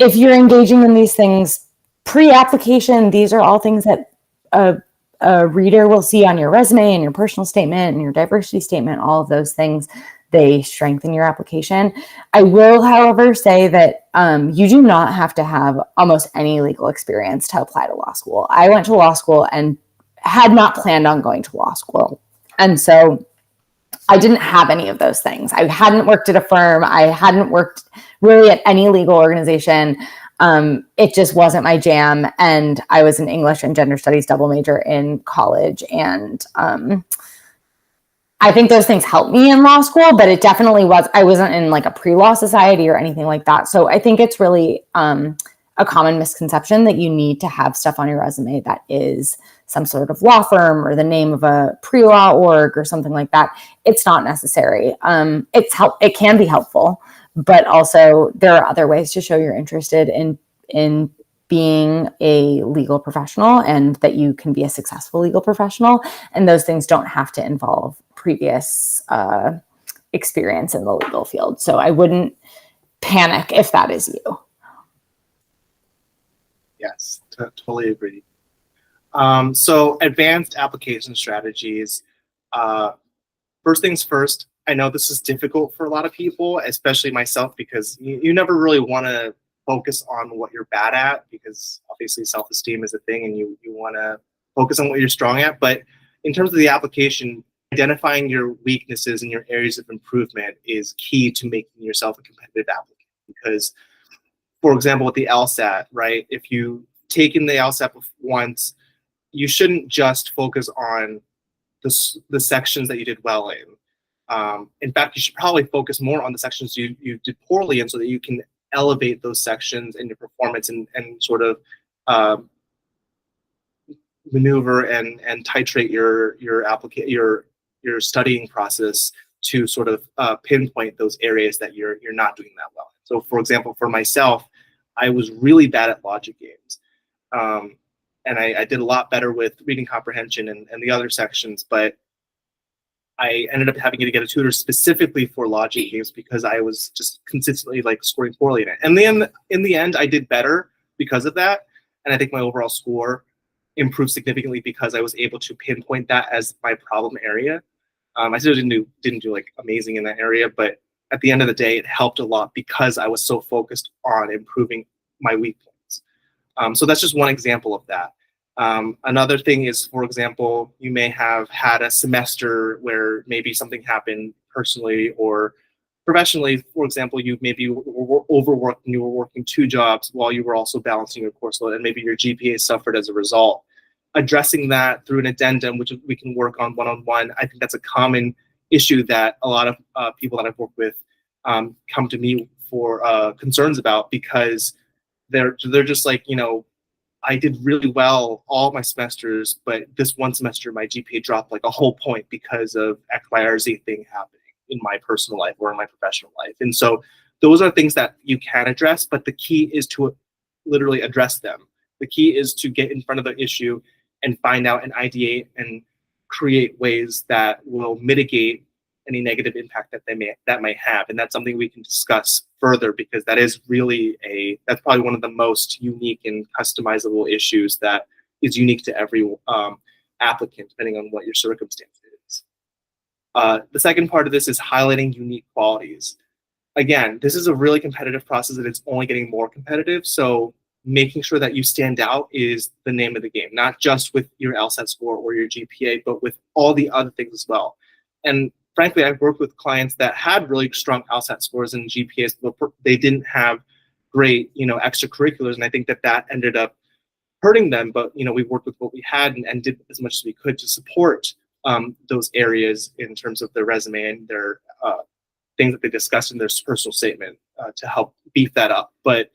if you're engaging in these things pre-application, these are all things that a reader will see on your resume and your personal statement and your diversity statement, all of those things. They strengthen your application. I will, however, say that you do not have to have almost any legal experience to apply to law school. I went to law school and had not planned on going to law school. And so I didn't have any of those things. I hadn't worked at a firm. I hadn't worked really at any legal organization. It just wasn't my jam. And I was an English and gender studies double major in college. And I think those things helped me in law school, but it definitely I wasn't in like a pre-law society or anything like that. So I think it's really a common misconception that you need to have stuff on your resume that is some sort of law firm or the name of a pre-law org or something like that. It's not necessary. It can be helpful, but also there are other ways to show you're interested in being a legal professional and that you can be a successful legal professional. And those things don't have to involve previous experience in the legal field. So I wouldn't panic if that is you. Yes, totally agree. So advanced application strategies. First things first, I know this is difficult for a lot of people, especially myself, because you never really want to focus on what you're bad at, because obviously self-esteem is a thing and you want to focus on what you're strong at. But in terms of the application, identifying your weaknesses and your areas of improvement is key to making yourself a competitive applicant. Because, for example, with the LSAT, right? If you've taken the LSAT once, you shouldn't just focus on the sections that you did well in. In fact, you should probably focus more on the sections you did poorly in, so that you can elevate those sections in your performance and sort of maneuver and titrate your studying process to sort of pinpoint those areas that you're not doing that well. So, for example, for myself, I was really bad at logic games. And I did a lot better with reading comprehension and the other sections, but I ended up having to get a tutor specifically for logic games because I was just consistently like scoring poorly in it. And then in the end, I did better because of that. And I think my overall score improved significantly because I was able to pinpoint that as my problem area. I still didn't do like amazing in that area, but at the end of the day, it helped a lot because I was so focused on improving my weak points. So that's just one example of that. Another thing is, for example, you may have had a semester where maybe something happened personally or professionally. For example, you maybe were overworked and you were working 2 jobs while you were also balancing your course load, and maybe your GPA suffered as a result. Addressing that through an addendum, which we can work on one-on-one, I think that's a common issue that a lot of people that I've worked with come to me for concerns about, because they're just like, I did really well all my semesters, but this one semester my GPA dropped like a whole point because of X, Y, or Z thing happening in my personal life or in my professional life. And so those are things that you can address, but the key is to literally address them. The key is to get in front of the issue and find out and ideate and create ways that will mitigate any negative impact that might have. And that's something we can discuss further, because that is really that's probably one of the most unique and customizable issues that is unique to every applicant, depending on what your circumstance is. The second part of this is highlighting unique qualities. Again, this is a really competitive process, and it's only getting more competitive. So making sure that you stand out is the name of the game, not just with your LSAT score or your GPA, but with all the other things as well. And frankly, I've worked with clients that had really strong LSAT scores and GPAs, but they didn't have great, extracurriculars. And I think that ended up hurting them. But, we worked with what we had and did as much as we could to support those areas in terms of their resume and their things that they discussed in their personal statement to help beef that up. But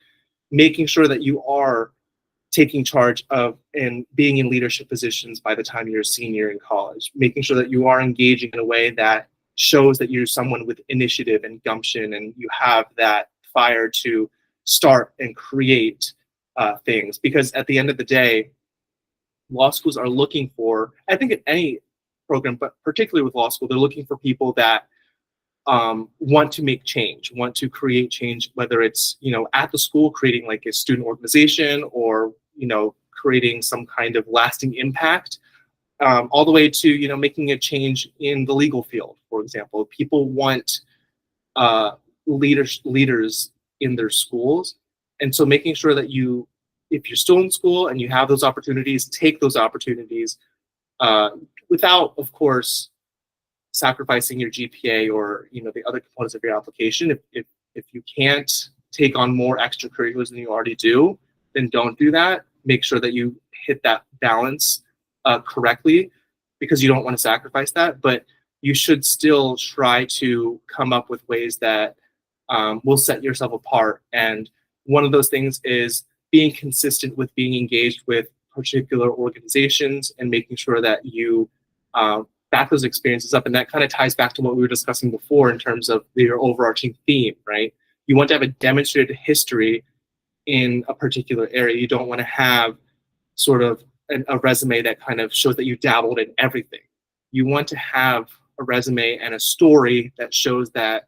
making sure that you are taking charge of and being in leadership positions by the time you're a senior in college, making sure that you are engaging in a way that shows that you're someone with initiative and gumption, and you have that fire to start and create things. Because at the end of the day, law schools are looking for, I think at any program, but particularly with law school, they're looking for people that want to make change, want to create change, whether it's, at the school creating like a student organization or, creating some kind of lasting impact, all the way to, making a change in the legal field, for example. People want leaders in their schools. And so making sure that if you're still in school and you have those opportunities, take those opportunities without, of course, sacrificing your GPA or the other components of your application. If you can't take on more extracurriculars than you already do, then don't do that. Make sure that you hit that balance correctly, because you don't want to sacrifice that. But you should still try to come up with ways that will set yourself apart. And one of those things is being consistent with being engaged with particular organizations and making sure that you back those experiences up. And that kind of ties back to what we were discussing before in terms of your overarching theme, right? You want to have a demonstrated history in a particular area. You don't want to have sort of a resume that kind of shows that you dabbled in everything. You want to have a resume and a story that shows that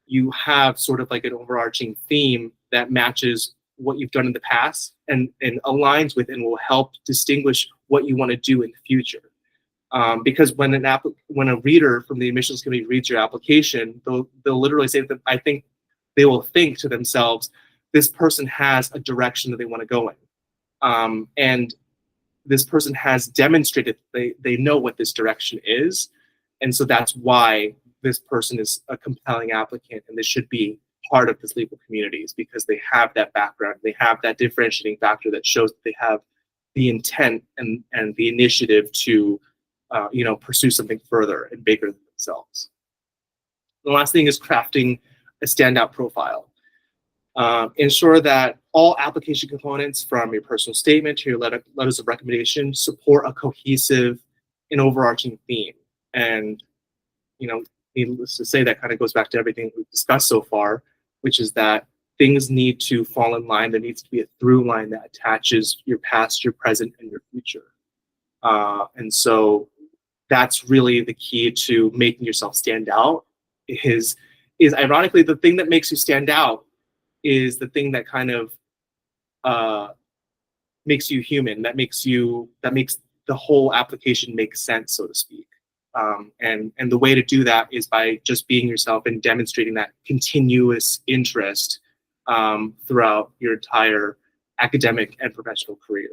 you have sort of like an overarching theme that matches what you've done in the past and aligns with and will help distinguish what you want to do in the future. Because when a reader from the admissions committee reads your application, they'll literally say that I think they will think to themselves, this person has a direction that they want to go in, and this person has demonstrated they know what this direction is, and so that's why this person is a compelling applicant, and they should be part of this legal community, is because they have that background, they have that differentiating factor that shows that they have the intent and the initiative to pursue something further and bigger than themselves. The last thing is crafting a standout profile. Ensure that all application components, from your personal statement to your letters of recommendation, support a cohesive and overarching theme. And, needless to say, that kind of goes back to everything we've discussed so far, which is that things need to fall in line. There needs to be a through line that attaches your past, your present, and your future. And so that's really the key to making yourself stand out. Is ironically the thing that makes you stand out is the thing that kind of makes you human. That makes the whole application make sense, so to speak. And the way to do that is by just being yourself and demonstrating that continuous interest throughout your entire academic and professional career.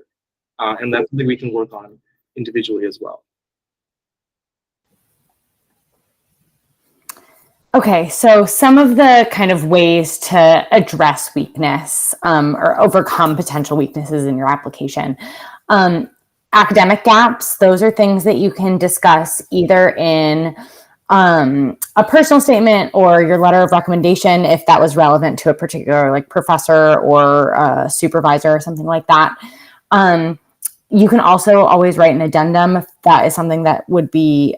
And that's something we can work on individually as well. Okay, so some of the kind of ways to address weakness or overcome potential weaknesses in your application. Academic gaps, those are things that you can discuss either in a personal statement or your letter of recommendation, if that was relevant to a particular like professor or supervisor or something like that. You can also always write an addendum if that is something that would be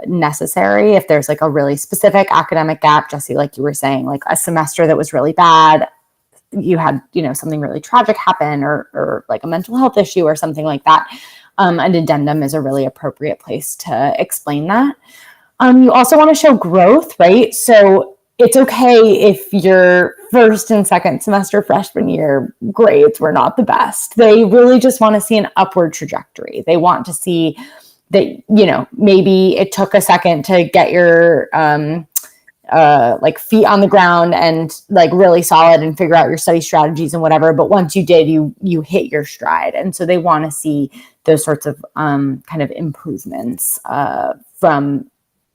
necessary. If there's like a really specific academic gap, Jesse, like you were saying, like a semester that was really bad, you had, something really tragic happen or like a mental health issue or something like that. An addendum is a really appropriate place to explain that. You also want to show growth, right? So it's okay if your first and second semester freshman year grades were not the best. They really just want to see an upward trajectory. They want to see that, maybe it took a second to get your like feet on the ground and like really solid and figure out your study strategies and whatever. But once you did, you hit your stride. And so they want to see those sorts of kind of improvements from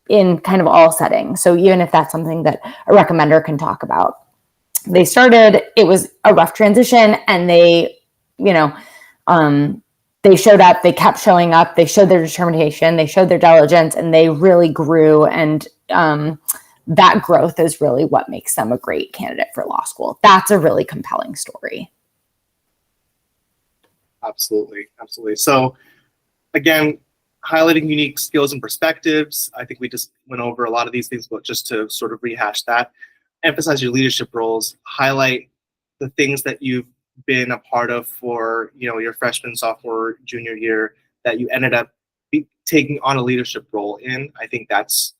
in kind of all settings. So even if that's something that a recommender can talk about, it was a rough transition, and they showed up, they kept showing up, they showed their determination, they showed their diligence, and they really grew. And that growth is really what makes them a great candidate for law school. That's a really compelling story. Absolutely. So again, highlighting unique skills and perspectives. I think we just went over a lot of these things, but just to sort of rehash that, emphasize your leadership roles, highlight the things that you've been a part of for, your freshman, sophomore, junior year that you ended up taking on a leadership role in. I think that's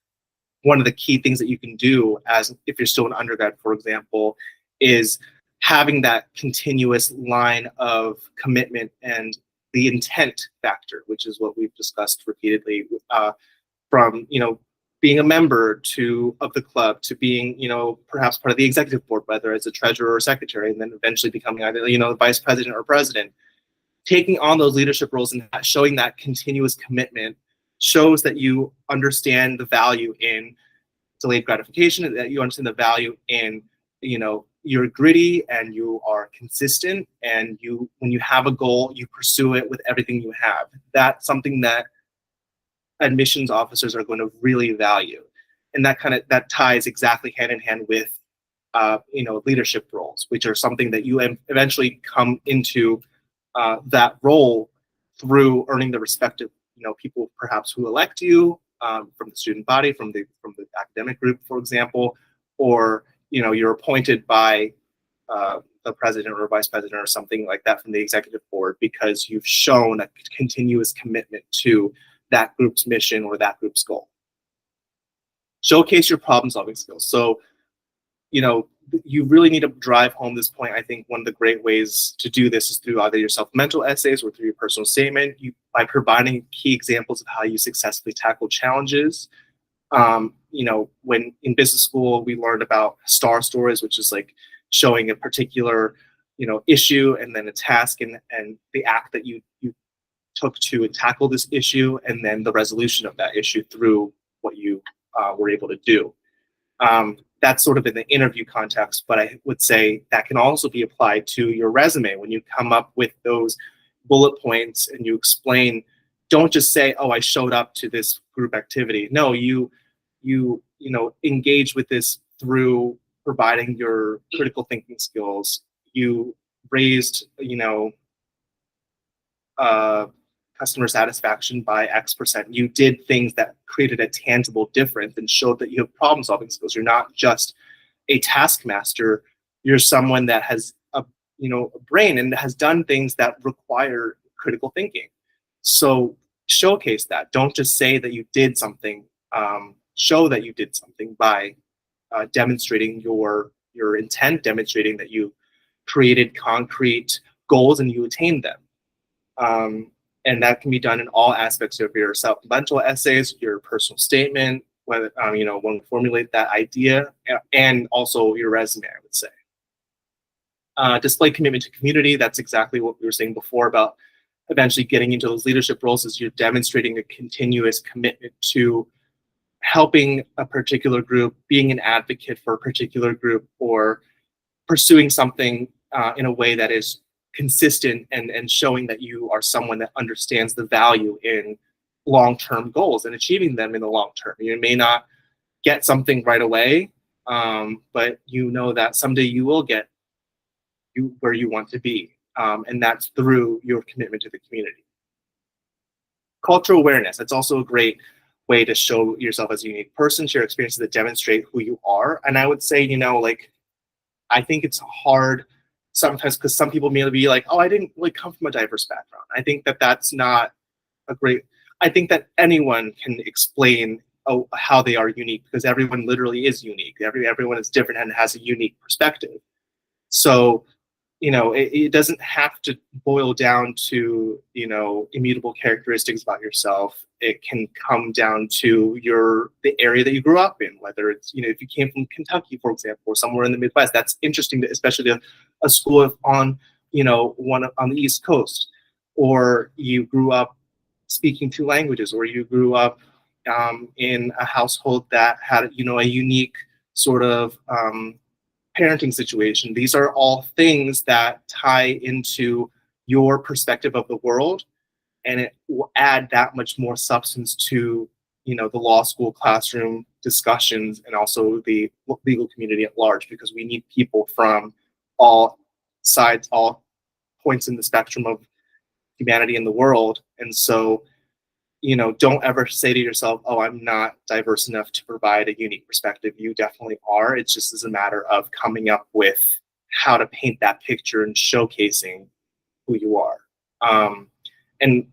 one of the key things that you can do as if you're still an undergrad, for example, is having that continuous line of commitment and the intent factor, which is what we've discussed repeatedly, from being a member of the club to being perhaps part of the executive board, whether as a treasurer or secretary, and then eventually becoming either the vice president or president. Taking on those leadership roles and showing that continuous commitment shows that you understand the value in delayed gratification, that you understand the value in you're gritty and you are consistent, and when you have a goal, you pursue it with everything you have. That's something that admissions officers are going to really value, and that ties exactly hand in hand with leadership roles, which are something that you eventually come into that role through earning the respect of people perhaps who elect you from the student body, from the academic group, for example, or you're appointed by the president or vice president or something like that from the executive board because you've shown a continuous commitment to that group's mission or that group's goal. Showcase your problem-solving skills. So, you really need to drive home this point. I think one of the great ways to do this is through either your supplemental essays or through your personal statement, by providing key examples of how you successfully tackle challenges. When in business school, we learned about STAR stories, which is like showing a particular, issue and then a task and the act that you took to tackle this issue, and then the resolution of that issue through what you were able to do. That's sort of in the interview context, but I would say that can also be applied to your resume when you come up with those bullet points and you explain. Don't just say, "Oh, I showed up to this group activity." No, you engage with this through providing your critical thinking skills. You raised, customer satisfaction by X%. You did things that created a tangible difference and showed that you have problem-solving skills. You're not just a taskmaster. You're someone that has a brain and has done things that require critical thinking. So showcase that. Don't just say that you did something. Show that you did something by demonstrating your intent, demonstrating that you created concrete goals and you attained them. And that can be done in all aspects of your supplemental essays, your personal statement, when you formulate that idea, and also your resume, I would say. Display commitment to community. That's exactly what we were saying before about eventually getting into those leadership roles, is you're demonstrating a continuous commitment to helping a particular group, being an advocate for a particular group, or pursuing something in a way that is consistent and showing that you are someone that understands the value in long-term goals and achieving them in the long term. You may not get something right away, but you know that someday you will get where you want to be, and that's through your commitment to the community. Cultural awareness, that's also a great way to show yourself as a unique person, share experiences that demonstrate who you are. And I would say, like, I think it's hard sometimes because some people may be like, oh, I didn't really come from a diverse background. I think that that's not I think that anyone can explain how they are unique, because everyone literally is unique. Everyone is different and has a unique perspective. So, it doesn't have to boil down to, immutable characteristics about yourself. It can come down to the area that you grew up in, whether it's, if you came from Kentucky, for example, or somewhere in the Midwest. That's interesting, especially a school on, one on the East Coast, or you grew up speaking 2 languages, or you grew up in a household that had, a unique sort of parenting situation. These are all things that tie into your perspective of the world, and it will add that much more substance to, the law school classroom discussions, and also the legal community at large, because we need people from all sides, all points in the spectrum of humanity in the world. And so, don't ever say to yourself, oh, I'm not diverse enough to provide a unique perspective. You definitely are. It's just as a matter of coming up with how to paint that picture and showcasing who you are. And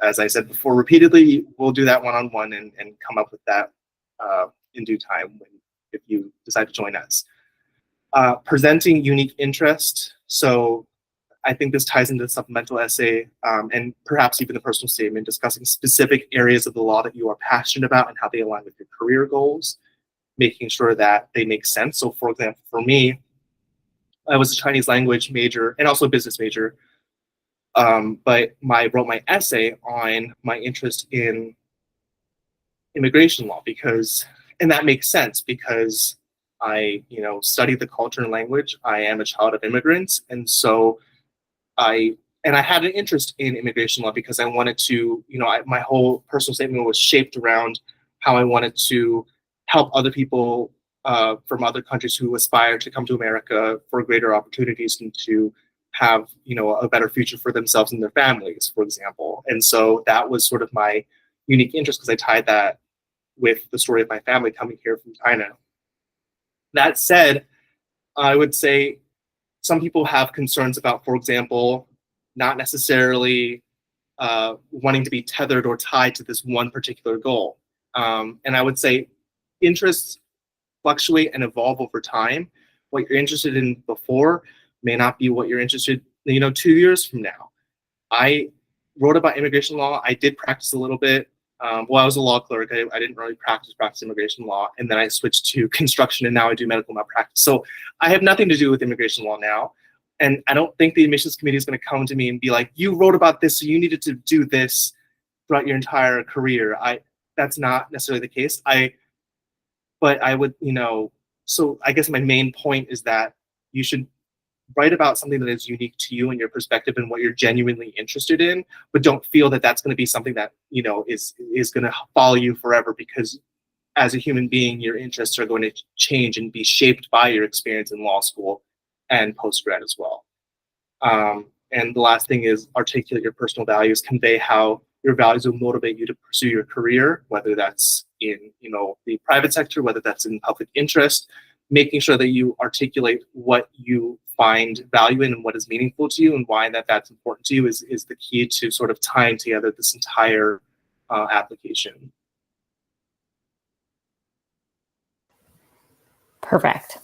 as I said before, repeatedly, we'll do that one-on-one and come up with that in due time if you decide to join us. Presenting unique interest. So I think this ties into the supplemental essay and perhaps even the personal statement, discussing specific areas of the law that you are passionate about and how they align with your career goals, making sure that they make sense. So, for example, for me, I was a Chinese language major and also a business major, but I wrote my essay on my interest in immigration law and that makes sense because I, studied the culture and language. I am a child of immigrants, and so I had an interest in immigration law because I wanted to, my whole personal statement was shaped around how I wanted to help other people from other countries who aspire to come to America for greater opportunities and to have, a better future for themselves and their families, for example. And so that was sort of my unique interest because I tied that with the story of my family coming here from China. That said, I would say some people have concerns about, for example, not necessarily wanting to be tethered or tied to this one particular goal. And I would say interests fluctuate and evolve over time. What you're interested in before may not be what you're interested in, 2 years from now. I wrote about immigration law. I did practice a little bit. I was a law clerk. I didn't really practice immigration law. And then I switched to construction, and now I do medical malpractice. So I have nothing to do with immigration law now. And I don't think the admissions committee is going to come to me and be like, you wrote about this, so you needed to do this throughout your entire career. That's not necessarily the case. But I would, so I guess my main point is that you should write about something that is unique to you and your perspective and what you're genuinely interested in, but don't feel that that's going to be something that, is going to follow you forever, because as a human being, your interests are going to change and be shaped by your experience in law school and post-grad as well. And the last thing is articulate your personal values, convey how your values will motivate you to pursue your career, whether that's in, the private sector, whether that's in public interest. Making sure that you articulate what you find value in and what is meaningful to you and why that's important to you is the key to sort of tying together this entire application. Perfect.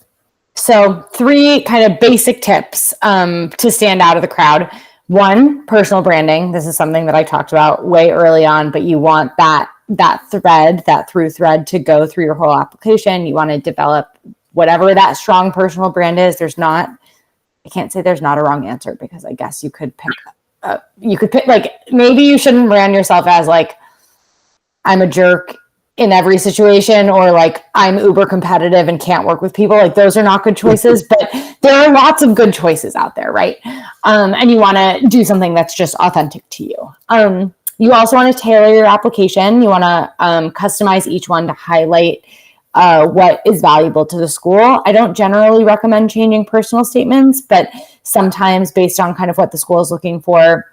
So 3 kind of basic tips to stand out of the crowd. 1, personal branding. This is something that I talked about way early on, but you want that through thread to go through your whole application. You want to develop whatever that strong personal brand is. I can't say there's not a wrong answer, because I guess you could pick like, maybe you shouldn't brand yourself as like, I'm a jerk in every situation, or like, I'm uber competitive and can't work with people. Like, those are not good choices, but there are lots of good choices out there, right? And you want to do something that's just authentic to you. You also want to tailor your application. You want to customize each one to highlight what is valuable to the school. I don't generally recommend changing personal statements, but sometimes based on kind of what the school is looking for,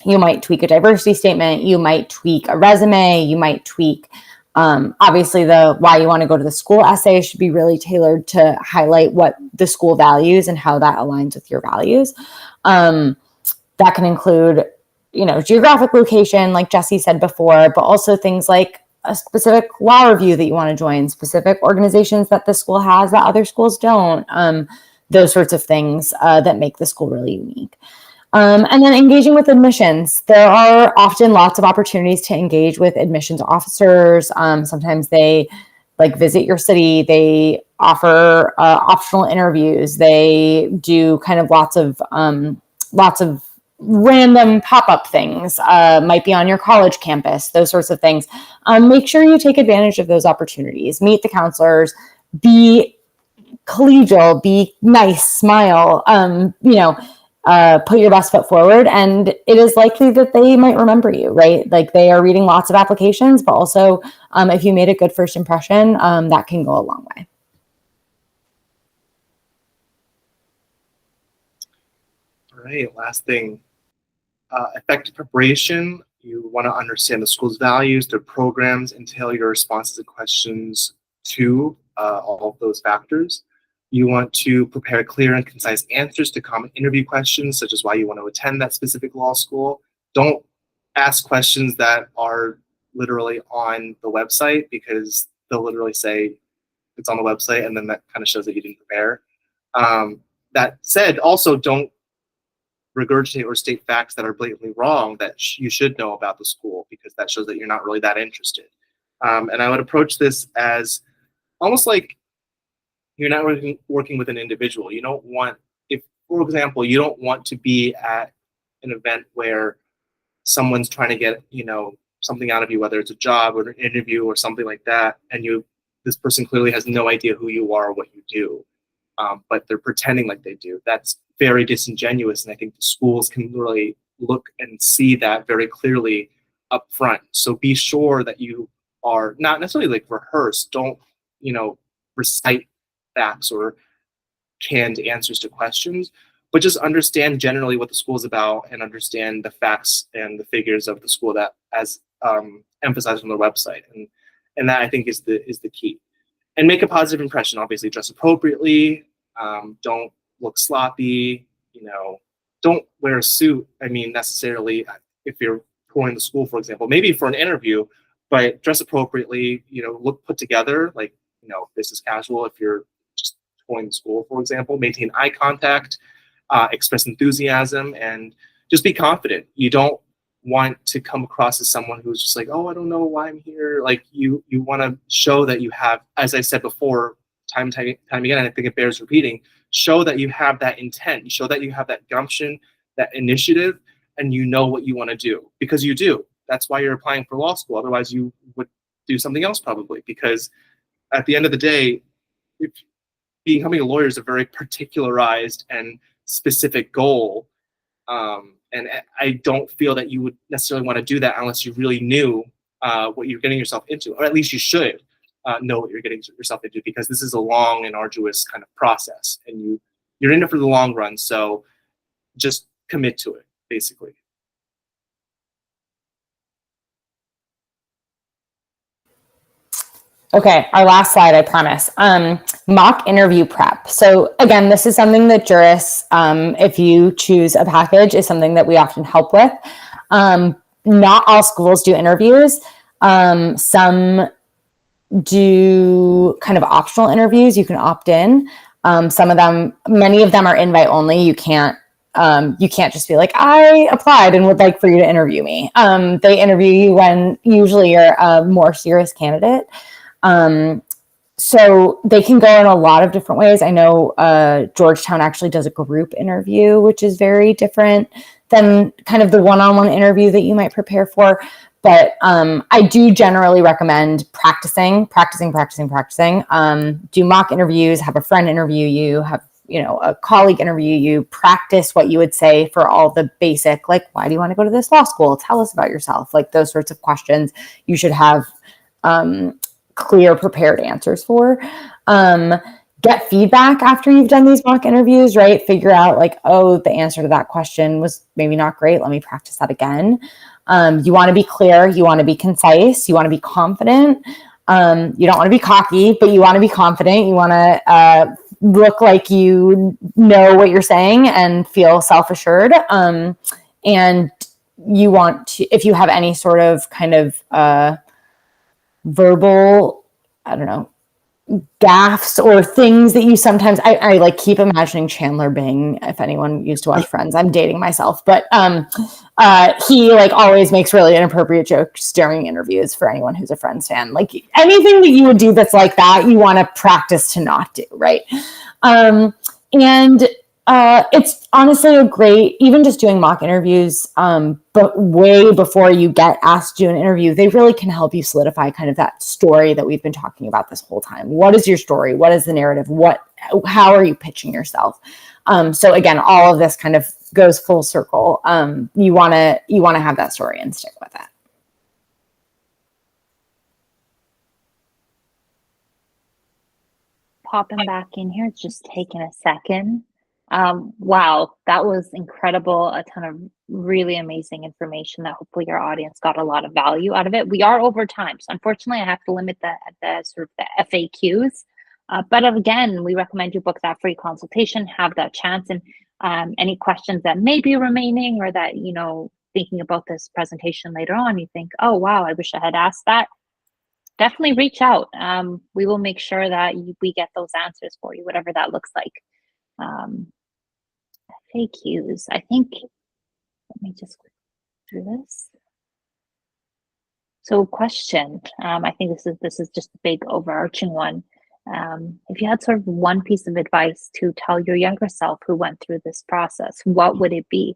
you might tweak a diversity statement, you might tweak a resume, you might tweak, obviously the why you want to go to the school essay should be really tailored to highlight what the school values and how that aligns with your values. That can include, geographic location, like Jesse said before, but also things like a specific law review that you want to join, specific organizations that the school has that other schools don't, those sorts of things that make the school really unique. And then engaging with admissions. There are often lots of opportunities to engage with admissions officers. Sometimes they visit your city. They offer optional interviews. They do kind of lots of random pop-up things, might be on your college campus, those sorts of things. Make sure you take advantage of those opportunities. Meet the counselors, be collegial, be nice, smile, put your best foot forward, and it is likely that they might remember you, right? Like they are reading lots of applications, but also if you made a good first impression, that can go a long way. All right, last thing. Effective preparation. You want to understand the school's values, their programs, and tailor your responses to questions to all of those factors. You want to prepare clear and concise answers to common interview questions, such as why you want to attend that specific law school. Don't ask questions that are literally on the website, because they'll literally say it's on the website, and then that kind of shows that you didn't prepare. That said, also don't regurgitate or state facts that are blatantly wrong that you should know about the school, because that shows that you're not really that interested. And I would approach this as almost like you're not working with an individual. You don't want, if, for example, you don't want to be at an event where someone's trying to get, something out of you, whether it's a job or an interview or something like that, and this person clearly has no idea who you are or what you do, but they're pretending like they do. That's very disingenuous, and I think the schools can really look and see that very clearly up front. So be sure that you are not necessarily rehearse. Don't, recite facts or canned answers to questions, but just understand generally what the school is about and understand the facts and the figures of the school that as emphasized on their website. And that I think is the key. And make a positive impression. Obviously, dress appropriately. Don't look sloppy. Don't wear a suit. Necessarily, if you're touring the school, for example, maybe for an interview, but dress appropriately. Look put together. Business casual if you're just touring the school, for example. Maintain eye contact, express enthusiasm, and just be confident. You don't want to come across as someone who's just like, oh, I don't know why I'm here. You want to show that you have, as I said before, time again, and I think it bears repeating, show that you have that intent, show that you have that gumption, that initiative, and you know what you want to do, because you do. That's why you're applying for law school. Otherwise, you would do something else probably, because at the end of the day, becoming a lawyer is a very particularized and specific goal. And I don't feel that you would necessarily want to do that unless you really knew what you're getting yourself into, or at least you should know what you're getting yourself into, because this is a long and arduous kind of process, and you're in it for the long run. So just commit to it, basically. Okay, our last slide, I promise. Mock interview prep. So again, this is something that jurists, if you choose a package, is something that we often help with. Not all schools do interviews. Some do kind of optional interviews. You can opt in. Many of them are invite only. You can't just be like, I applied and would like for you to interview me. They interview you when usually you're a more serious candidate. So they can go in a lot of different ways. I know Georgetown actually does a group interview, which is very different than kind of the one-on-one interview that you might prepare for. But I do generally recommend practicing. Do mock interviews, have a friend interview you, have a colleague interview you, practice what you would say for all the basic, like, why do you want to go to this law school? Tell us about yourself. Like those sorts of questions you should have clear, prepared answers for. Get feedback after you've done these mock interviews, right? Figure out like, oh, the answer to that question was maybe not great. Let me practice that again. You want to be clear. You want to be concise. You want to be confident. You don't want to be cocky, but you want to be confident. You want to look like you know what you're saying and feel self-assured. And you want to, if you have any sort of kind of verbal, I don't know, gaffes or things that you sometimes, I like keep imagining Chandler Bing, if anyone used to watch Friends. I'm dating myself, but he like always makes really inappropriate jokes during interviews for anyone who's a Friends fan. Like anything that you would do that's like that, you want to practice to not do, right? And it's honestly a great, even just doing mock interviews, but way before you get asked to do an interview, they really can help you solidify kind of that story that we've been talking about this whole time. What is your story? What is the narrative? How are you pitching yourself? So again, all of this kind of goes full circle. You want to have that story and stick with it. Popping back in here, it's just taking a second. Wow, that was incredible. A ton of really amazing information that hopefully your audience got a lot of value out of it. We are over time, so unfortunately I have to limit the sort of the FAQs. But again, we recommend you book that free consultation, have that chance, and any questions that may be remaining or that, you know, thinking about this presentation later on, you think, oh, wow, I wish I had asked that. Definitely reach out. We will make sure that we get those answers for you, whatever that looks like. FAQs. I think, let me just click through this. So question, I think this is just a big overarching one. If you had sort of one piece of advice to tell your younger self who went through this process, what would it be?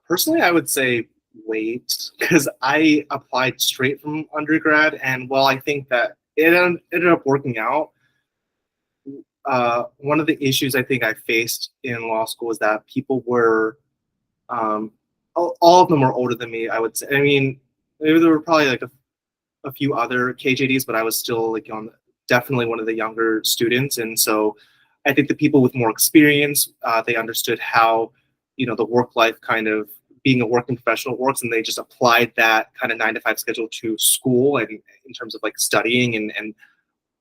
Personally, I would say wait, because I applied straight from undergrad, and while I think that it ended up working out, one of the issues I think I faced in law school is that people were, all of them were older than me, I would say. I mean, maybe there were probably like a few other KJDs, but I was still like definitely one of the younger students. And so I think the people with more experience, they understood how, you know, the work life kind of being a working professional works, and they just applied that kind of 9-to-5 schedule to school and in terms of like studying and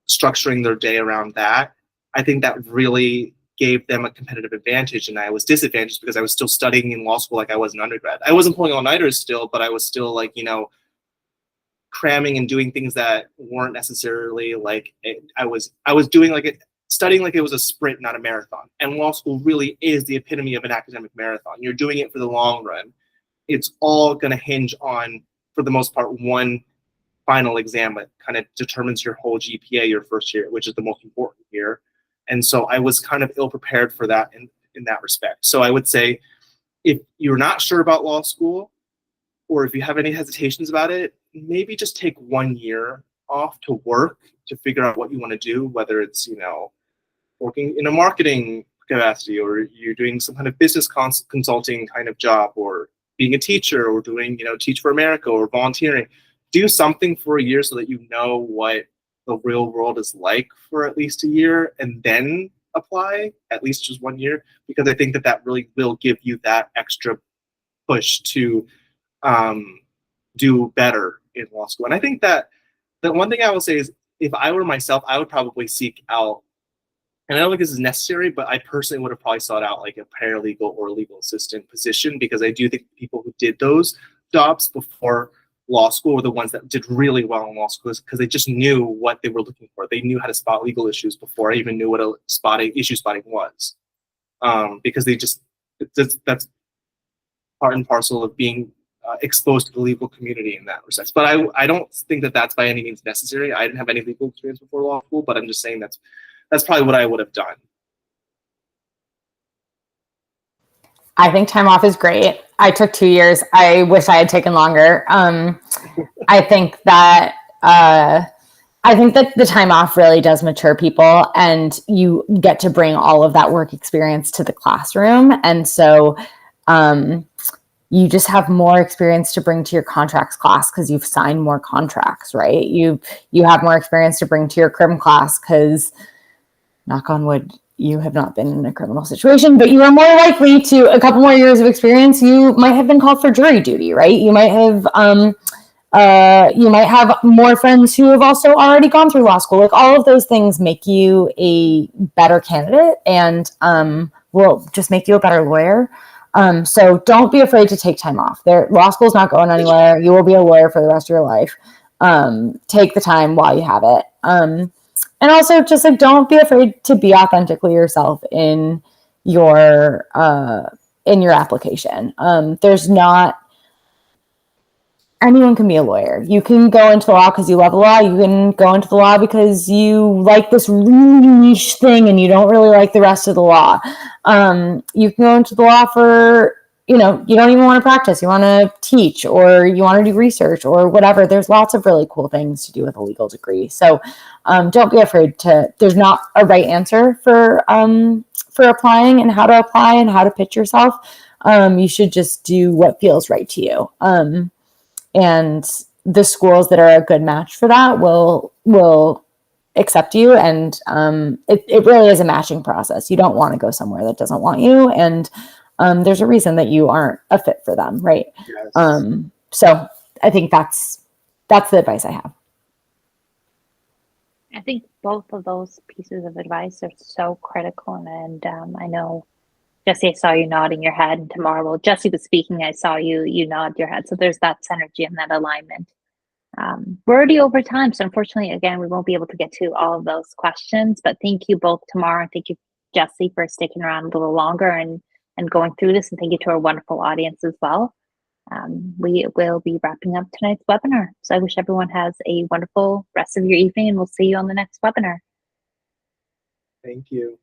structuring their day around that. I think that really gave them a competitive advantage, and I was disadvantaged because I was still studying in law school like I was in undergrad. I wasn't pulling all-nighters still, but I was still like, you know, cramming and doing things that weren't necessarily like I was doing like studying like it was a sprint, not a marathon. And law school really is the epitome of an academic marathon. You're doing it for the long run. It's all going to hinge on, for the most part, one final exam that kind of determines your whole GPA your first year, which is the most important year. And so I was kind of ill prepared for that in that respect. So I would say, if you're not sure about law school, or if you have any hesitations about it, maybe just take 1 year off to work to figure out what you want to do, whether it's, you know, working in a marketing capacity, or you're doing some kind of business consulting kind of job, or being a teacher, or doing, you know, Teach for America, or volunteering. Do something for a year so that you know what the real world is like for at least a year, and then apply at least just 1 year, because I think that really will give you that extra push to do better in law school. And I think that the one thing I will say is, if I were myself, I would probably seek out, and I don't think this is necessary, but I personally would have probably sought out like a paralegal or legal assistant position, because I do think people who did those jobs before law school were the ones that did really well in law school, because they just knew what they were looking for. They knew how to spot legal issues before I even knew what issue spotting was, because that's part and parcel of being exposed to the legal community in that respect. But I don't think that that's by any means necessary. I didn't have any legal experience before law school, but I'm just saying that's probably what I would have done. I think time off is great. I took 2 years. I wish I had taken longer. I think that the time off really does mature people, and you get to bring all of that work experience to the classroom. And so, you just have more experience to bring to your contracts class because you've signed more contracts, right? You have more experience to bring to your crim class because, knock on wood, you have not been in a criminal situation, but you are more likely to, a couple more years of experience, you might have been called for jury duty, right? You might have more friends who have also already gone through law school. Like, all of those things make you a better candidate and will just make you a better lawyer. So don't be afraid to take time off. Law school is not going anywhere. You will be a lawyer for the rest of your life. Take the time while you have it. And also, just like, don't be afraid to be authentically yourself in your application. There's not, anyone can be a lawyer. You can go into law because you love the law. You can go into the law because you like this really niche thing and you don't really like the rest of the law. You can go into the law for, you don't even want to practice. You want to teach, or you want to do research, or whatever. There's lots of really cool things to do with a legal degree. So don't be afraid there's not a right answer for applying and how to apply and how to pitch yourself. You should just do what feels right to you. And the schools that are a good match for that will accept you. And it really is a matching process. You don't want to go somewhere that doesn't want you. And there's a reason that you aren't a fit for them, right? Yes. So I think that's the advice I have. I think both of those pieces of advice are so critical. And I know, Jesse, I saw you nodding your head, and tomorrow while Jesse was speaking, I saw you nod your head. So there's that synergy and that alignment. We're already over time, so unfortunately, again, we won't be able to get to all of those questions. But thank you both, Tamara. Thank you, Jesse, for sticking around a little longer and going through this. And thank you to our wonderful audience as well. We will be wrapping up tonight's webinar. So I wish everyone has a wonderful rest of your evening, and we'll see you on the next webinar. Thank you.